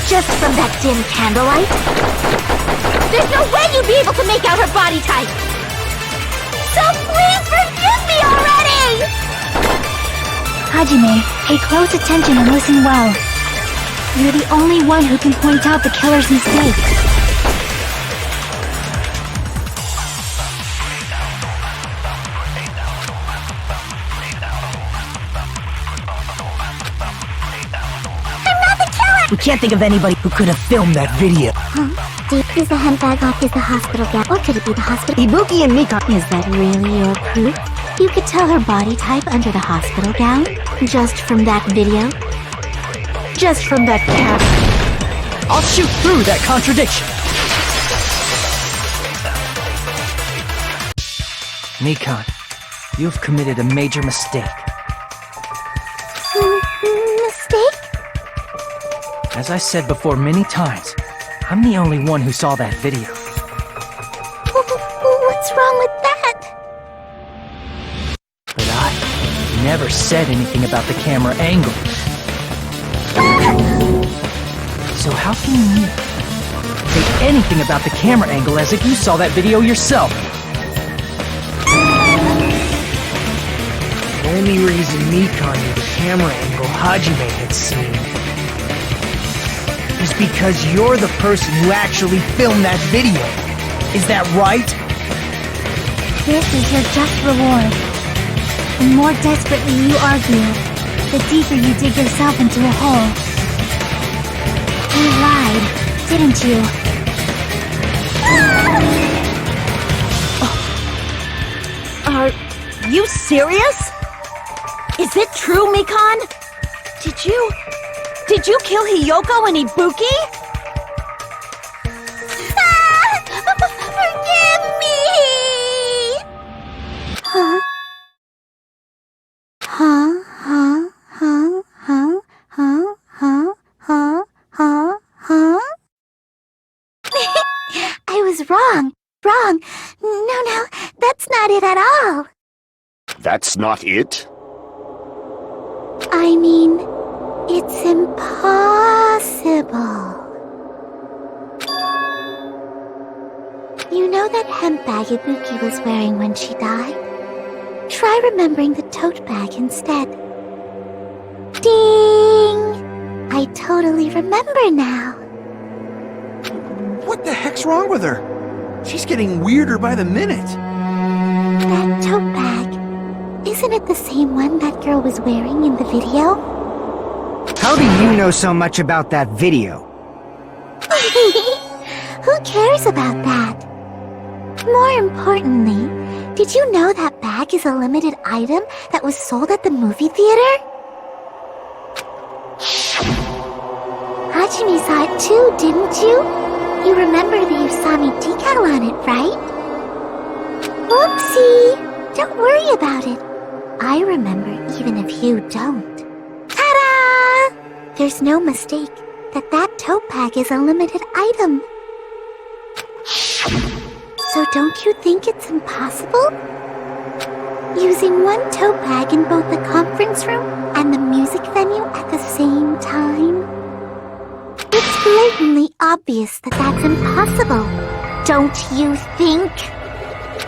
Just from that dim candlelight? There's no way you'd be able to make out her body type! So please forgive me already! Hajime, pay close attention and listen well. You're the only one who can point out the killer's mistake. We can't think of anybody who could have filmed that video. Is the handbag off? Is the hospital gown? Or could it be the hospital? Ibuki and Mikan. Is that really your proof? You could tell her body type under the hospital gown? Just from that video? Just from that camera? I'll shoot through that contradiction. Mikan, you've committed a major mistake. Mistake? As I said before many times, I'm the only one who saw that video. What's wrong with that? But I never said anything about the camera angle. So how can you say anything about the camera angle as if you saw that video yourself? The only reason Mikan knew the camera angle Hajime had seen is because you're the person who actually filmed that video. Is that right? This is your just reward. The more desperately you argue, the deeper you dig yourself into a hole. You lied, didn't you? Are you serious? Is it true, Mikan? Did you kill Hiyoko and Ibuki? Forgive me! Huh? I was wrong. No, that's not it at all. That's not it? I mean, it's impossible. You know that hemp bag Ibuki was wearing when she died? Try remembering the tote bag instead. Ding! I totally remember now. What the heck's wrong with her? She's getting weirder by the minute. That tote bag, isn't it the same one that girl was wearing in the video? How do you know so much about that video? Who cares about that? More importantly, did you know that bag is a limited item that was sold at the movie theater? Hajime saw it too, didn't you? You remember the Usami decal on it, right? Oopsie! Don't worry about it. I remember even if you don't. Ta-da! There's no mistake that tote bag is a limited item. So don't you think it's impossible? Using one tote bag in both the conference room and the music venue at the same time? It's blatantly obvious that that's impossible, don't you think?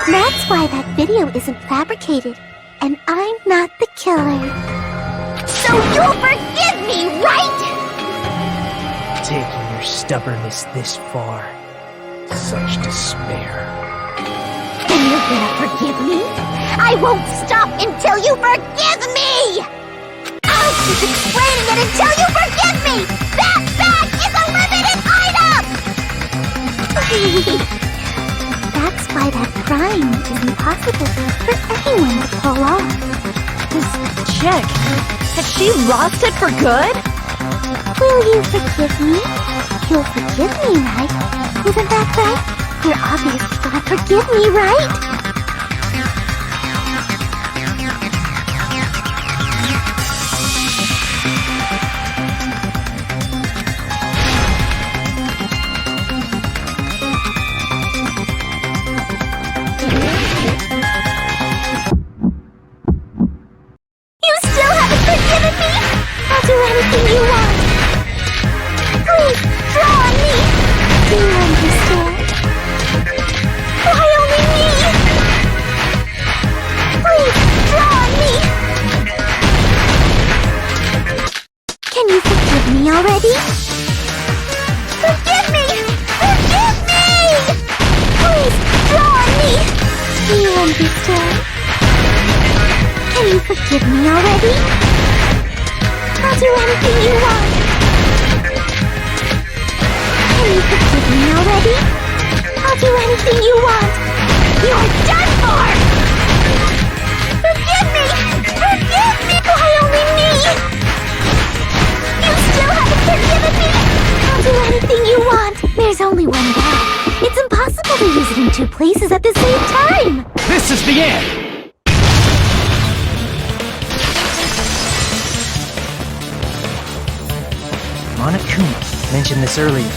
That's why that video isn't fabricated, and I'm not the killer. So you'll forgive me, right? Taking your stubbornness this far. Such despair. And you're gonna forgive me? I won't stop until you forgive me! I'll keep explaining it until you forgive me! That bag is a limited item! That's why that crime is impossible for anyone to pull off. This chick, has she lost it for good? Will you forgive me? You'll forgive me, right? Isn't that right? You're obviously gonna forgive me, right? You still haven't forgiven me? I'll do anything you want. Please, draw on me. Do you understand? Why only me? Please, draw on me. Can you forgive me already? Forgive me! Forgive me! Please, draw on me. Do you understand? Can you forgive me already? I'll do anything you want. Can you forgive me already? I'll do anything you want. You're done for! Forgive me! Forgive me! Why only me? You still haven't forgiven me! I'll do anything you want. There's only one bag. It's impossible to use it in two places at the same time. This is the end! Monokuma mentioned this earlier.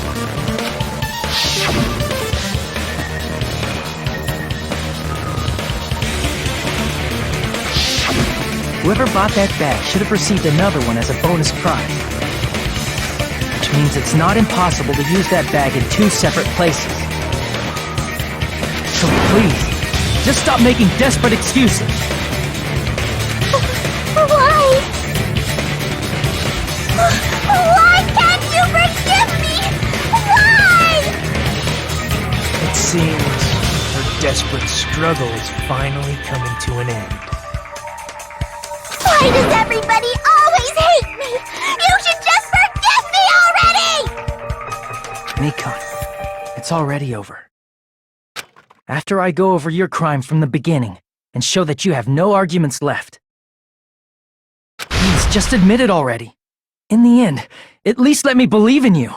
Whoever bought that bag should have received another one as a bonus prize. Which means it's not impossible to use that bag in two separate places. So please, just stop making desperate excuses. Why? Why can't you forgive me? Why? It seems her desperate struggle is finally coming to an end. Why does everybody always hate me? You should just forgive me already! Nikon, it's already over. After I go over your crime from the beginning and show that you have no arguments left. Please, just admit it already. In the end, at least let me believe in you.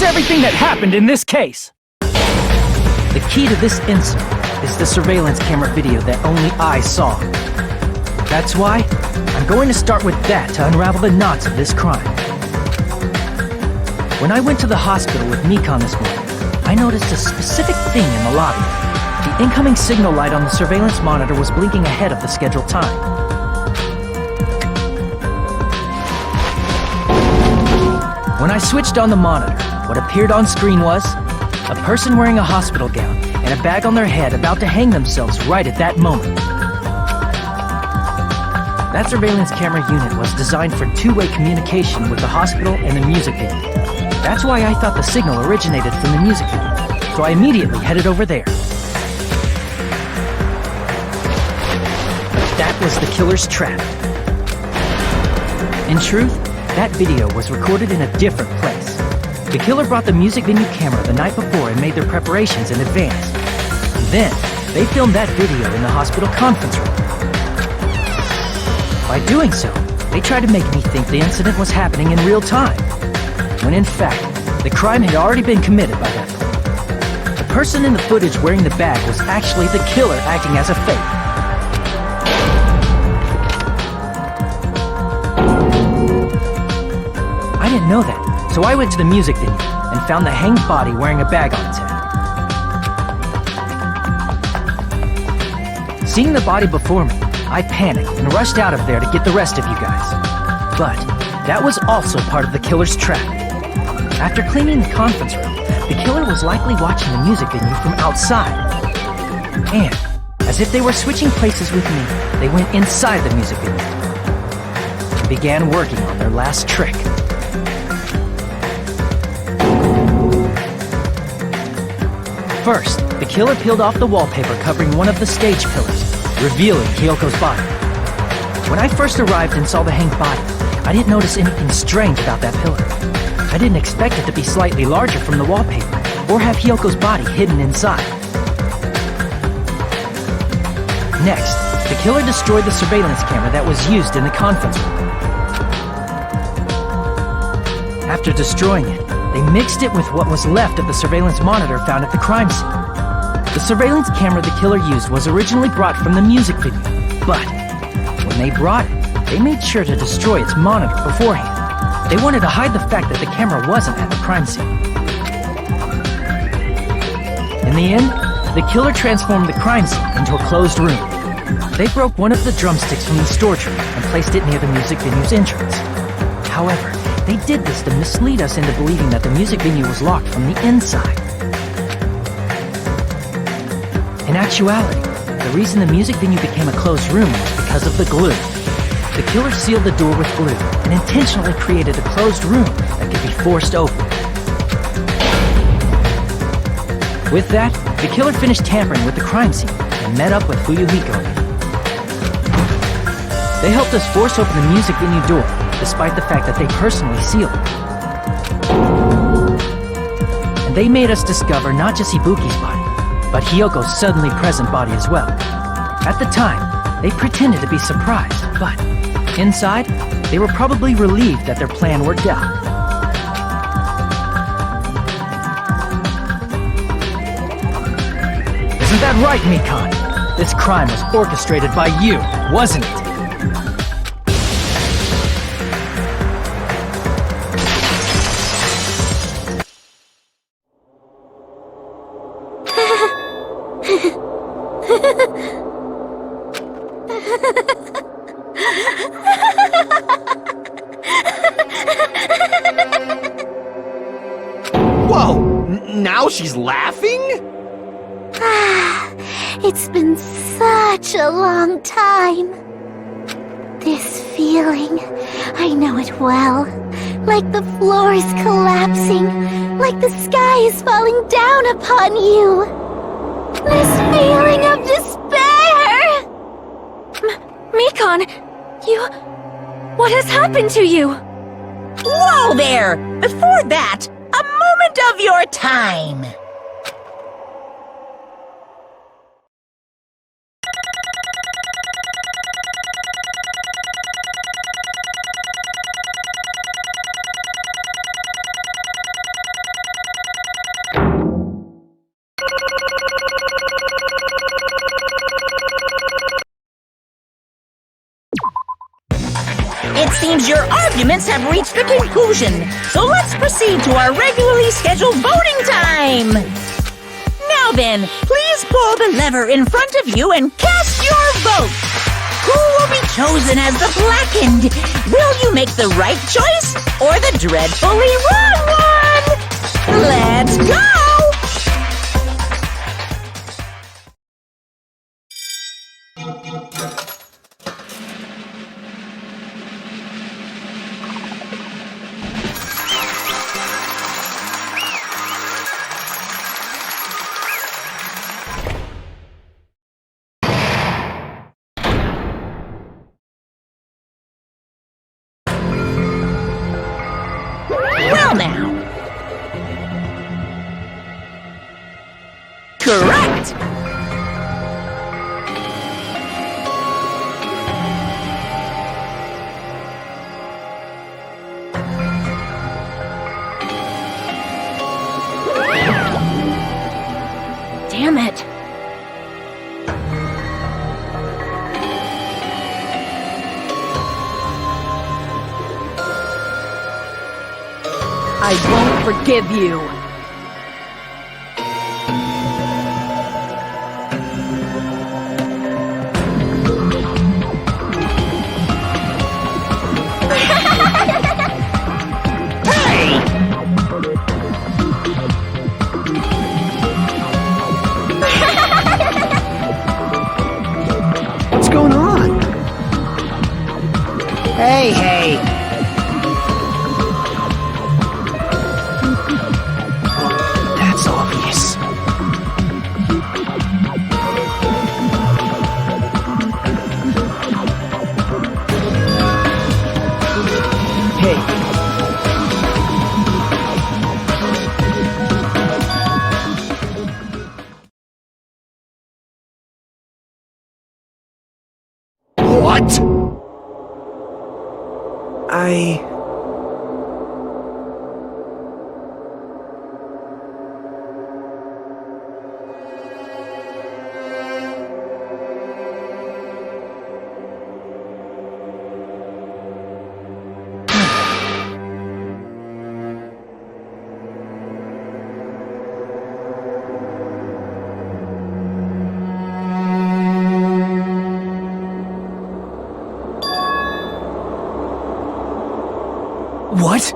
Everything that happened in this case. The key to this incident is the surveillance camera video that only I saw. That's why I'm going to start with that to unravel the knots of this crime. When I went to the hospital with Mikon this morning, I noticed a specific thing in the lobby. The incoming signal light on the surveillance monitor was blinking ahead of the scheduled time. When I switched on the monitor, what appeared on screen was a person wearing a hospital gown and a bag on their head about to hang themselves right at that moment. That surveillance camera unit was designed for two-way communication with the hospital and the music venue. That's why I thought the signal originated from the music venue, so I immediately headed over there. But that was the killer's trap. In truth, that video was recorded in a different place. The killer brought the music venue camera the night before and made their preparations in advance. Then, they filmed that video in the hospital conference room. By doing so, they tried to make me think the incident was happening in real time, when in fact, the crime had already been committed by that point. The person in the footage wearing the bag was actually the killer acting as a fake. I didn't know that, so I went to the music venue and found the hanged body wearing a bag on its head. Seeing the body before me, I panicked and rushed out of there to get the rest of you guys. But that was also part of the killer's trap. After cleaning the conference room, the killer was likely watching the music venue from outside. And, as if they were switching places with me, they went inside the music venue and began working on their last trick. First, the killer peeled off the wallpaper covering one of the stage pillars, revealing Hiyoko's body. When I first arrived and saw the hanged body, I didn't notice anything strange about that pillar. I didn't expect it to be slightly larger from the wallpaper, or have Hiyoko's body hidden inside. Next, the killer destroyed the surveillance camera that was used in the conference room. After destroying it, they mixed it with what was left of the surveillance monitor found at the crime scene. The surveillance camera the killer used was originally brought from the music venue, but when they brought it, they made sure to destroy its monitor beforehand. They wanted to hide the fact that the camera wasn't at the crime scene. In the end, the killer transformed the crime scene into a closed room. They broke one of the drumsticks from the storage room and placed it near the music venue's entrance. However, they did this to mislead us into believing that the music venue was locked from the inside. In actuality, the reason the music venue became a closed room was because of the glue. The killer sealed the door with glue and intentionally created a closed room that could be forced open. With that, the killer finished tampering with the crime scene and met up with Fuyuhiko again. They helped us force open the music venue door, despite the fact that they personally sealed it. And they made us discover not just Ibuki's body, but Hiyoko's suddenly present body as well. At the time, they pretended to be surprised, but inside, they were probably relieved that their plan worked out. Isn't that right, Mikon? This crime was orchestrated by you, wasn't it? Whoa! Now she's laughing? It's been such a long time. This feeling, I know it well. Like the floor is collapsing, like the sky is falling down upon you. This feeling of despair! Mikon, what has happened to you? Whoa there! Before that, a moment of your time! arguments have reached a conclusion, so let's proceed to our regularly scheduled voting time! Now then, please pull the lever in front of you and cast your vote! Who will be chosen as the blackened? Will you make the right choice or the dreadfully wrong one? Let's go! Well now. Correct! Damn it. I won't forgive you. What's going on? Hey! That's obvious. Hey. What? What?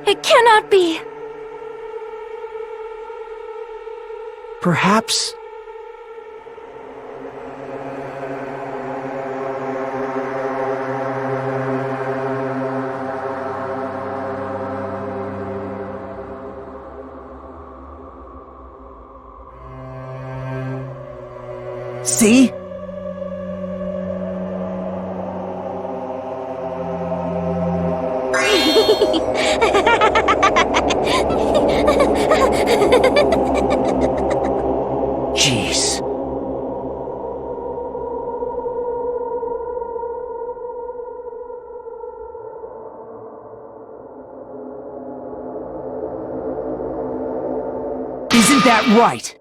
It cannot be. Perhaps... See? Jeez. Isn't that right?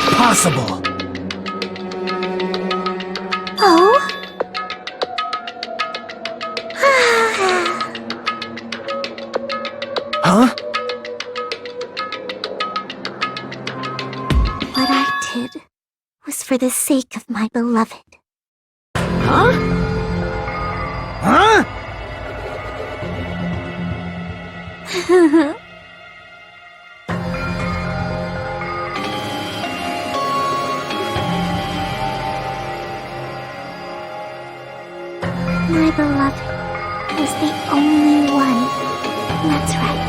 Impossible. Oh? Huh? What I did was for the sake of my beloved. Huh? My beloved was the only one. That's right.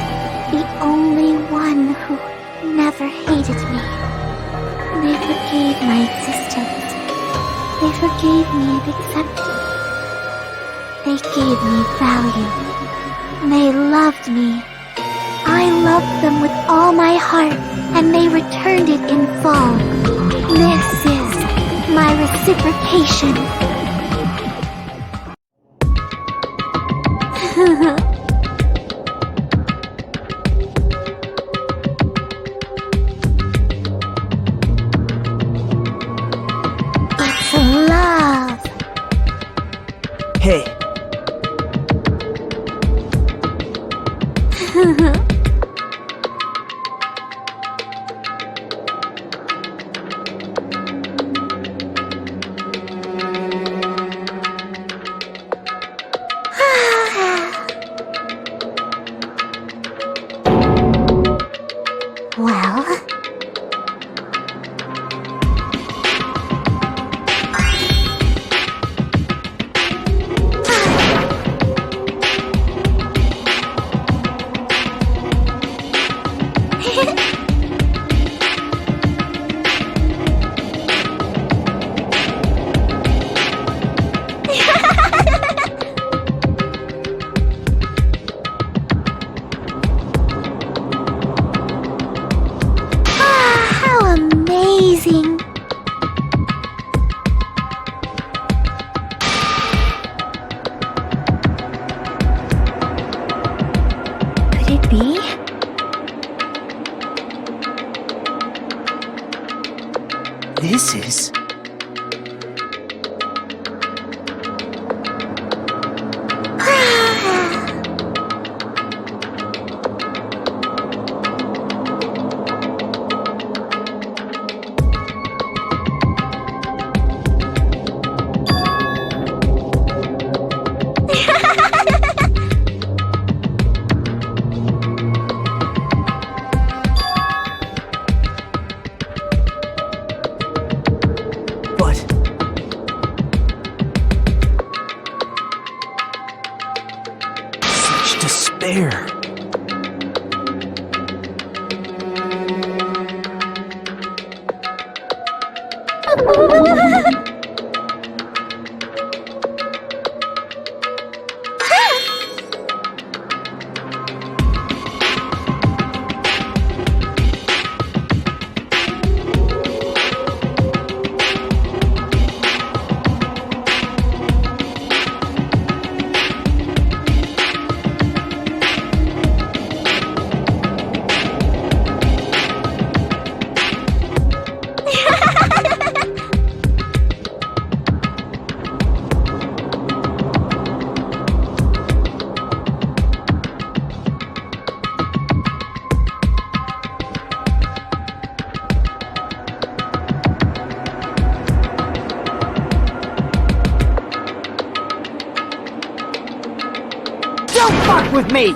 The only one who never hated me. They forgave my existence. They forgave me and accepted me. They gave me value. They loved me. I loved them with all my heart, and they returned it in full. This is my reciprocation. It's love. Hey, Well, how amazing. Could it be? this is... But... such despair. Don't fuck with me!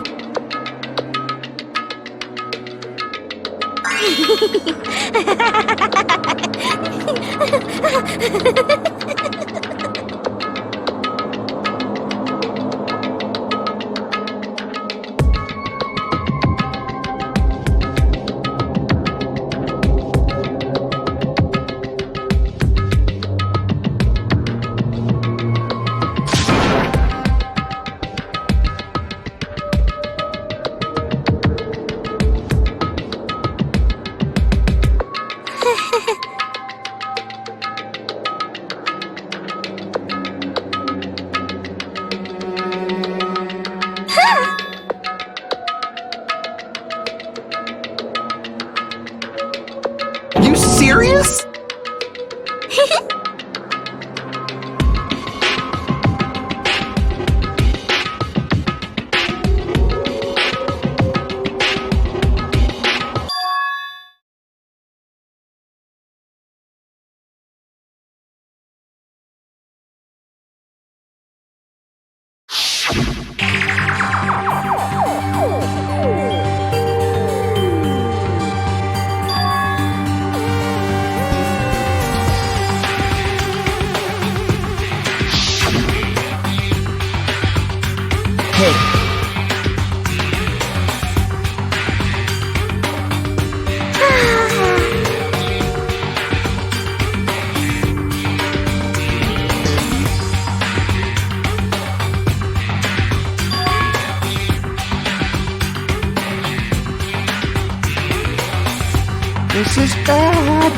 This is bad.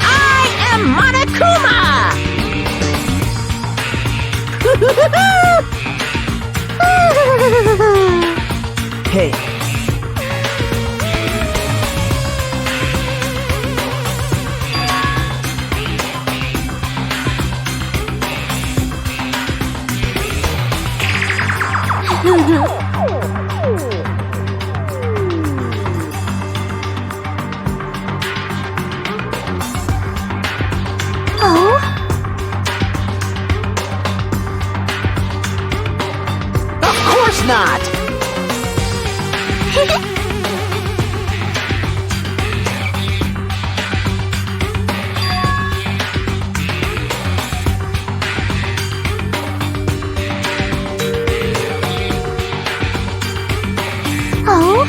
I am Monokuma! Hey, Oh? of course not. Oh?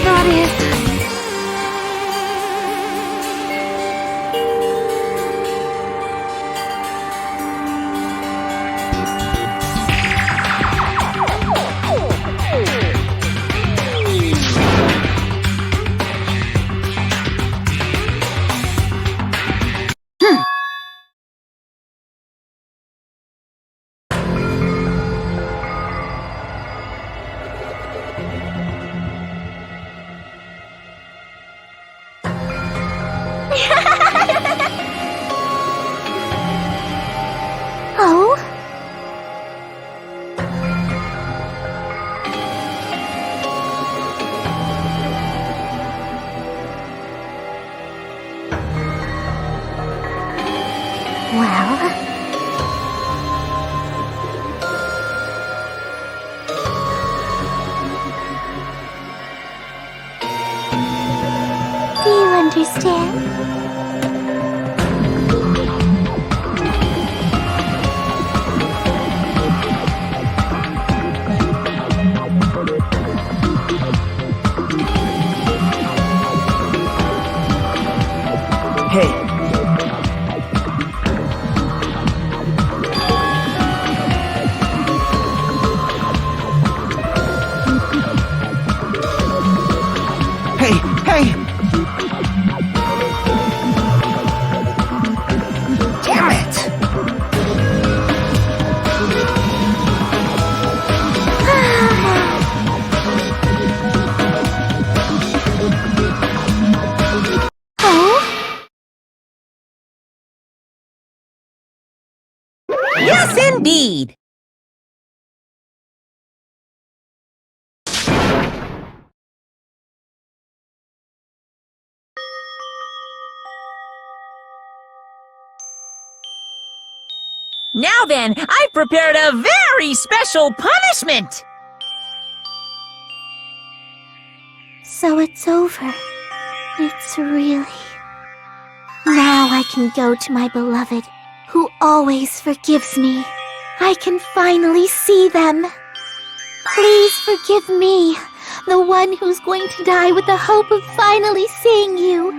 That is... Oh? Well... Do you understand? Hey, hey, hey! Damn it! Oh? Yes, indeed! Now then, I've prepared a very special punishment! So it's over. It's really... Now I can go to my beloved, who always forgives me. I can finally see them. Please forgive me, the one who's going to die with the hope of finally seeing you.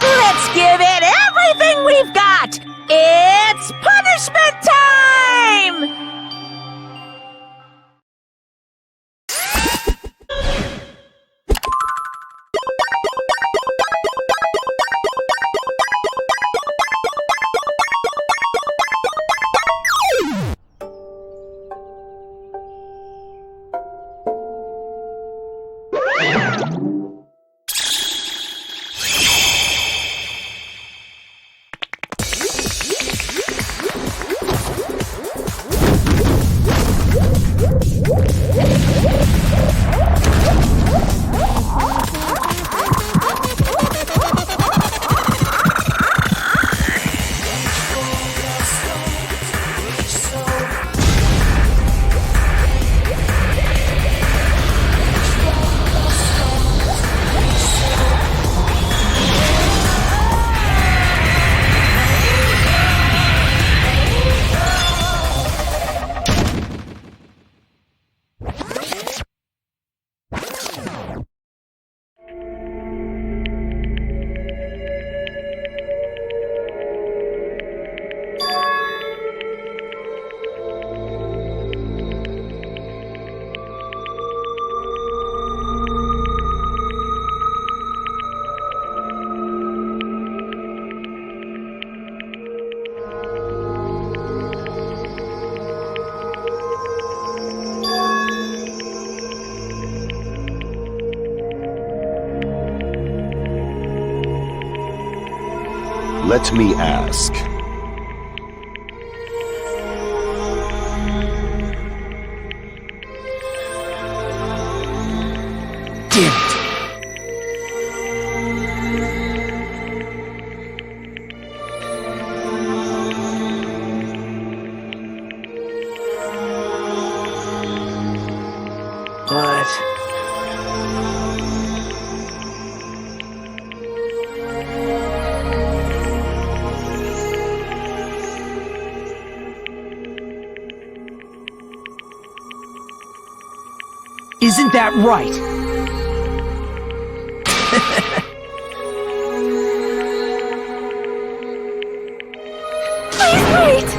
Let's give it everything we've got! It's punishment time! Let me ask. Damn it! But... Isn't that right? Please wait!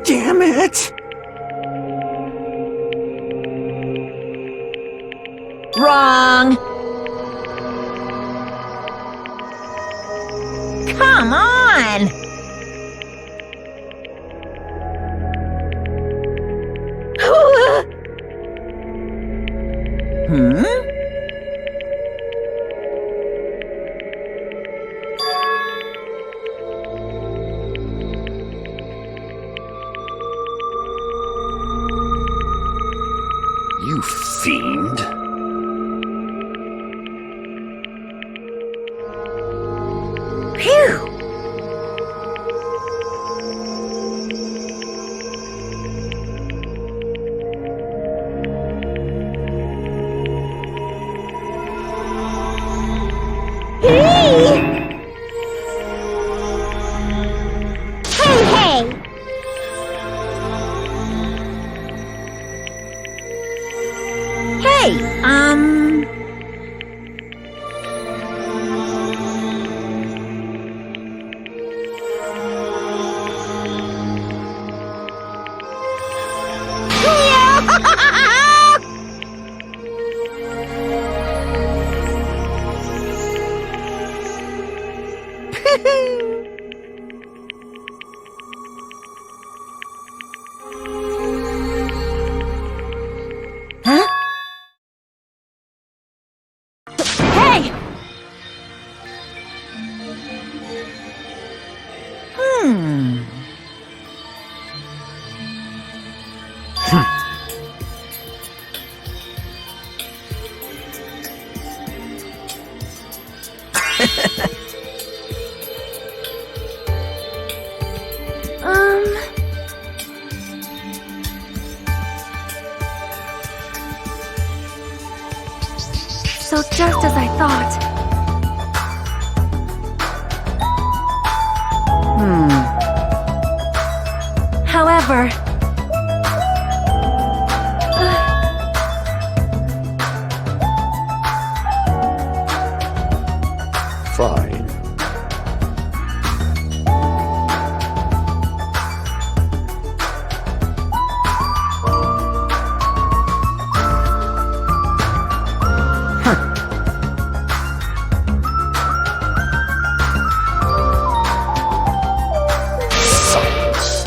Damn it! Wrong! Come on! Hmm? You fiend. Phew! Hey! Hey, hey! Hey, Huh? Hey! So just as I thought. However... Fine. Silence.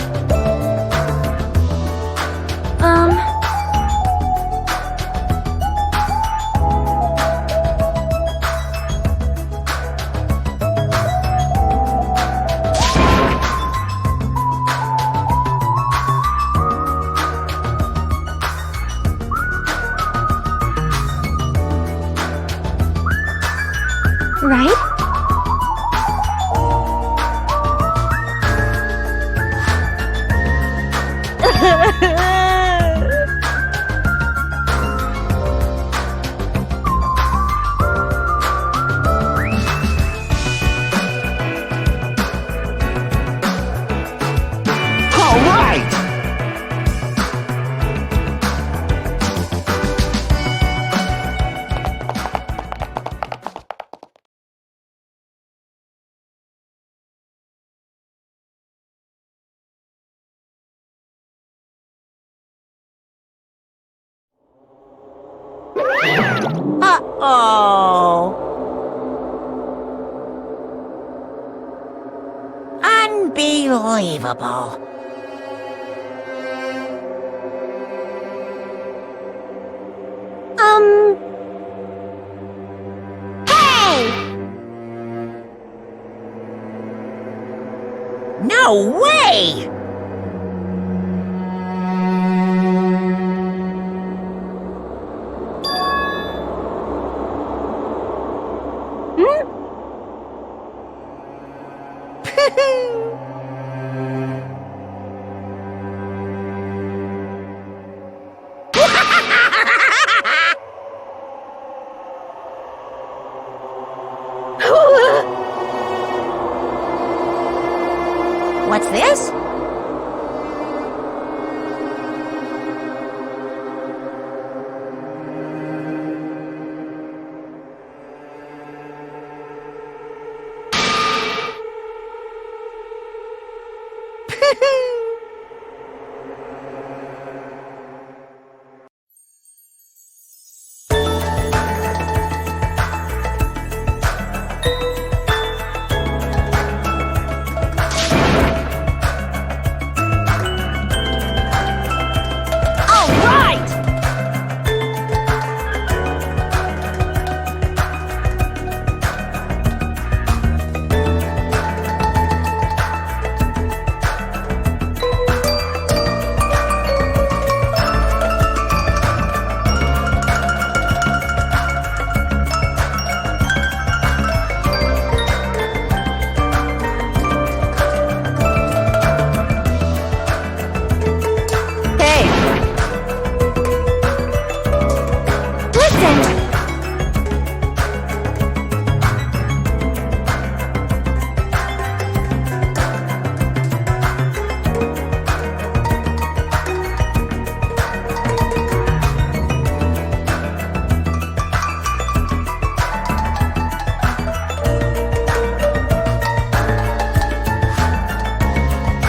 Right? All right! Oh. Unbelievable. Hey! No way! What's this?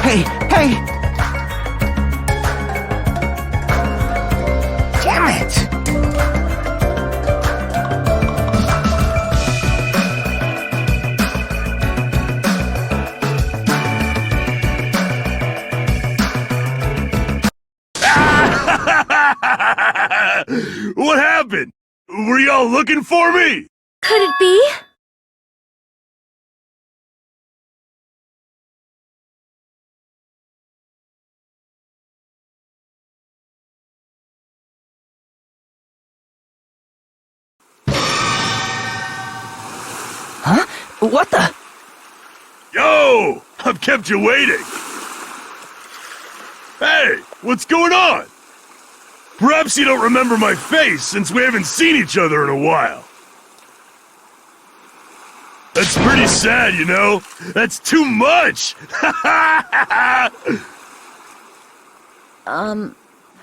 Hey, hey! Damn it! What happened? Were y'all looking for me? Could it be? Huh? What the? Yo! I've kept you waiting! Hey! What's going on? Perhaps you don't remember my face since we haven't seen each other in a while. That's pretty sad, you know? That's too much!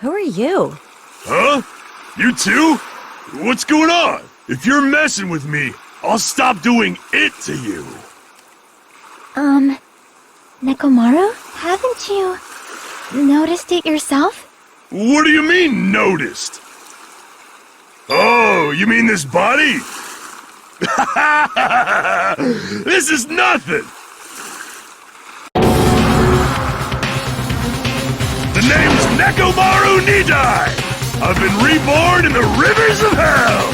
Who are you? Huh? You too? What's going on? If you're messing with me, I'll stop doing it to you. Nekomaru? Haven't you noticed it yourself? What do you mean, noticed? Oh, you mean this body? This is nothing! The name's Nekomaru Nidai! I've been reborn in the rivers of hell!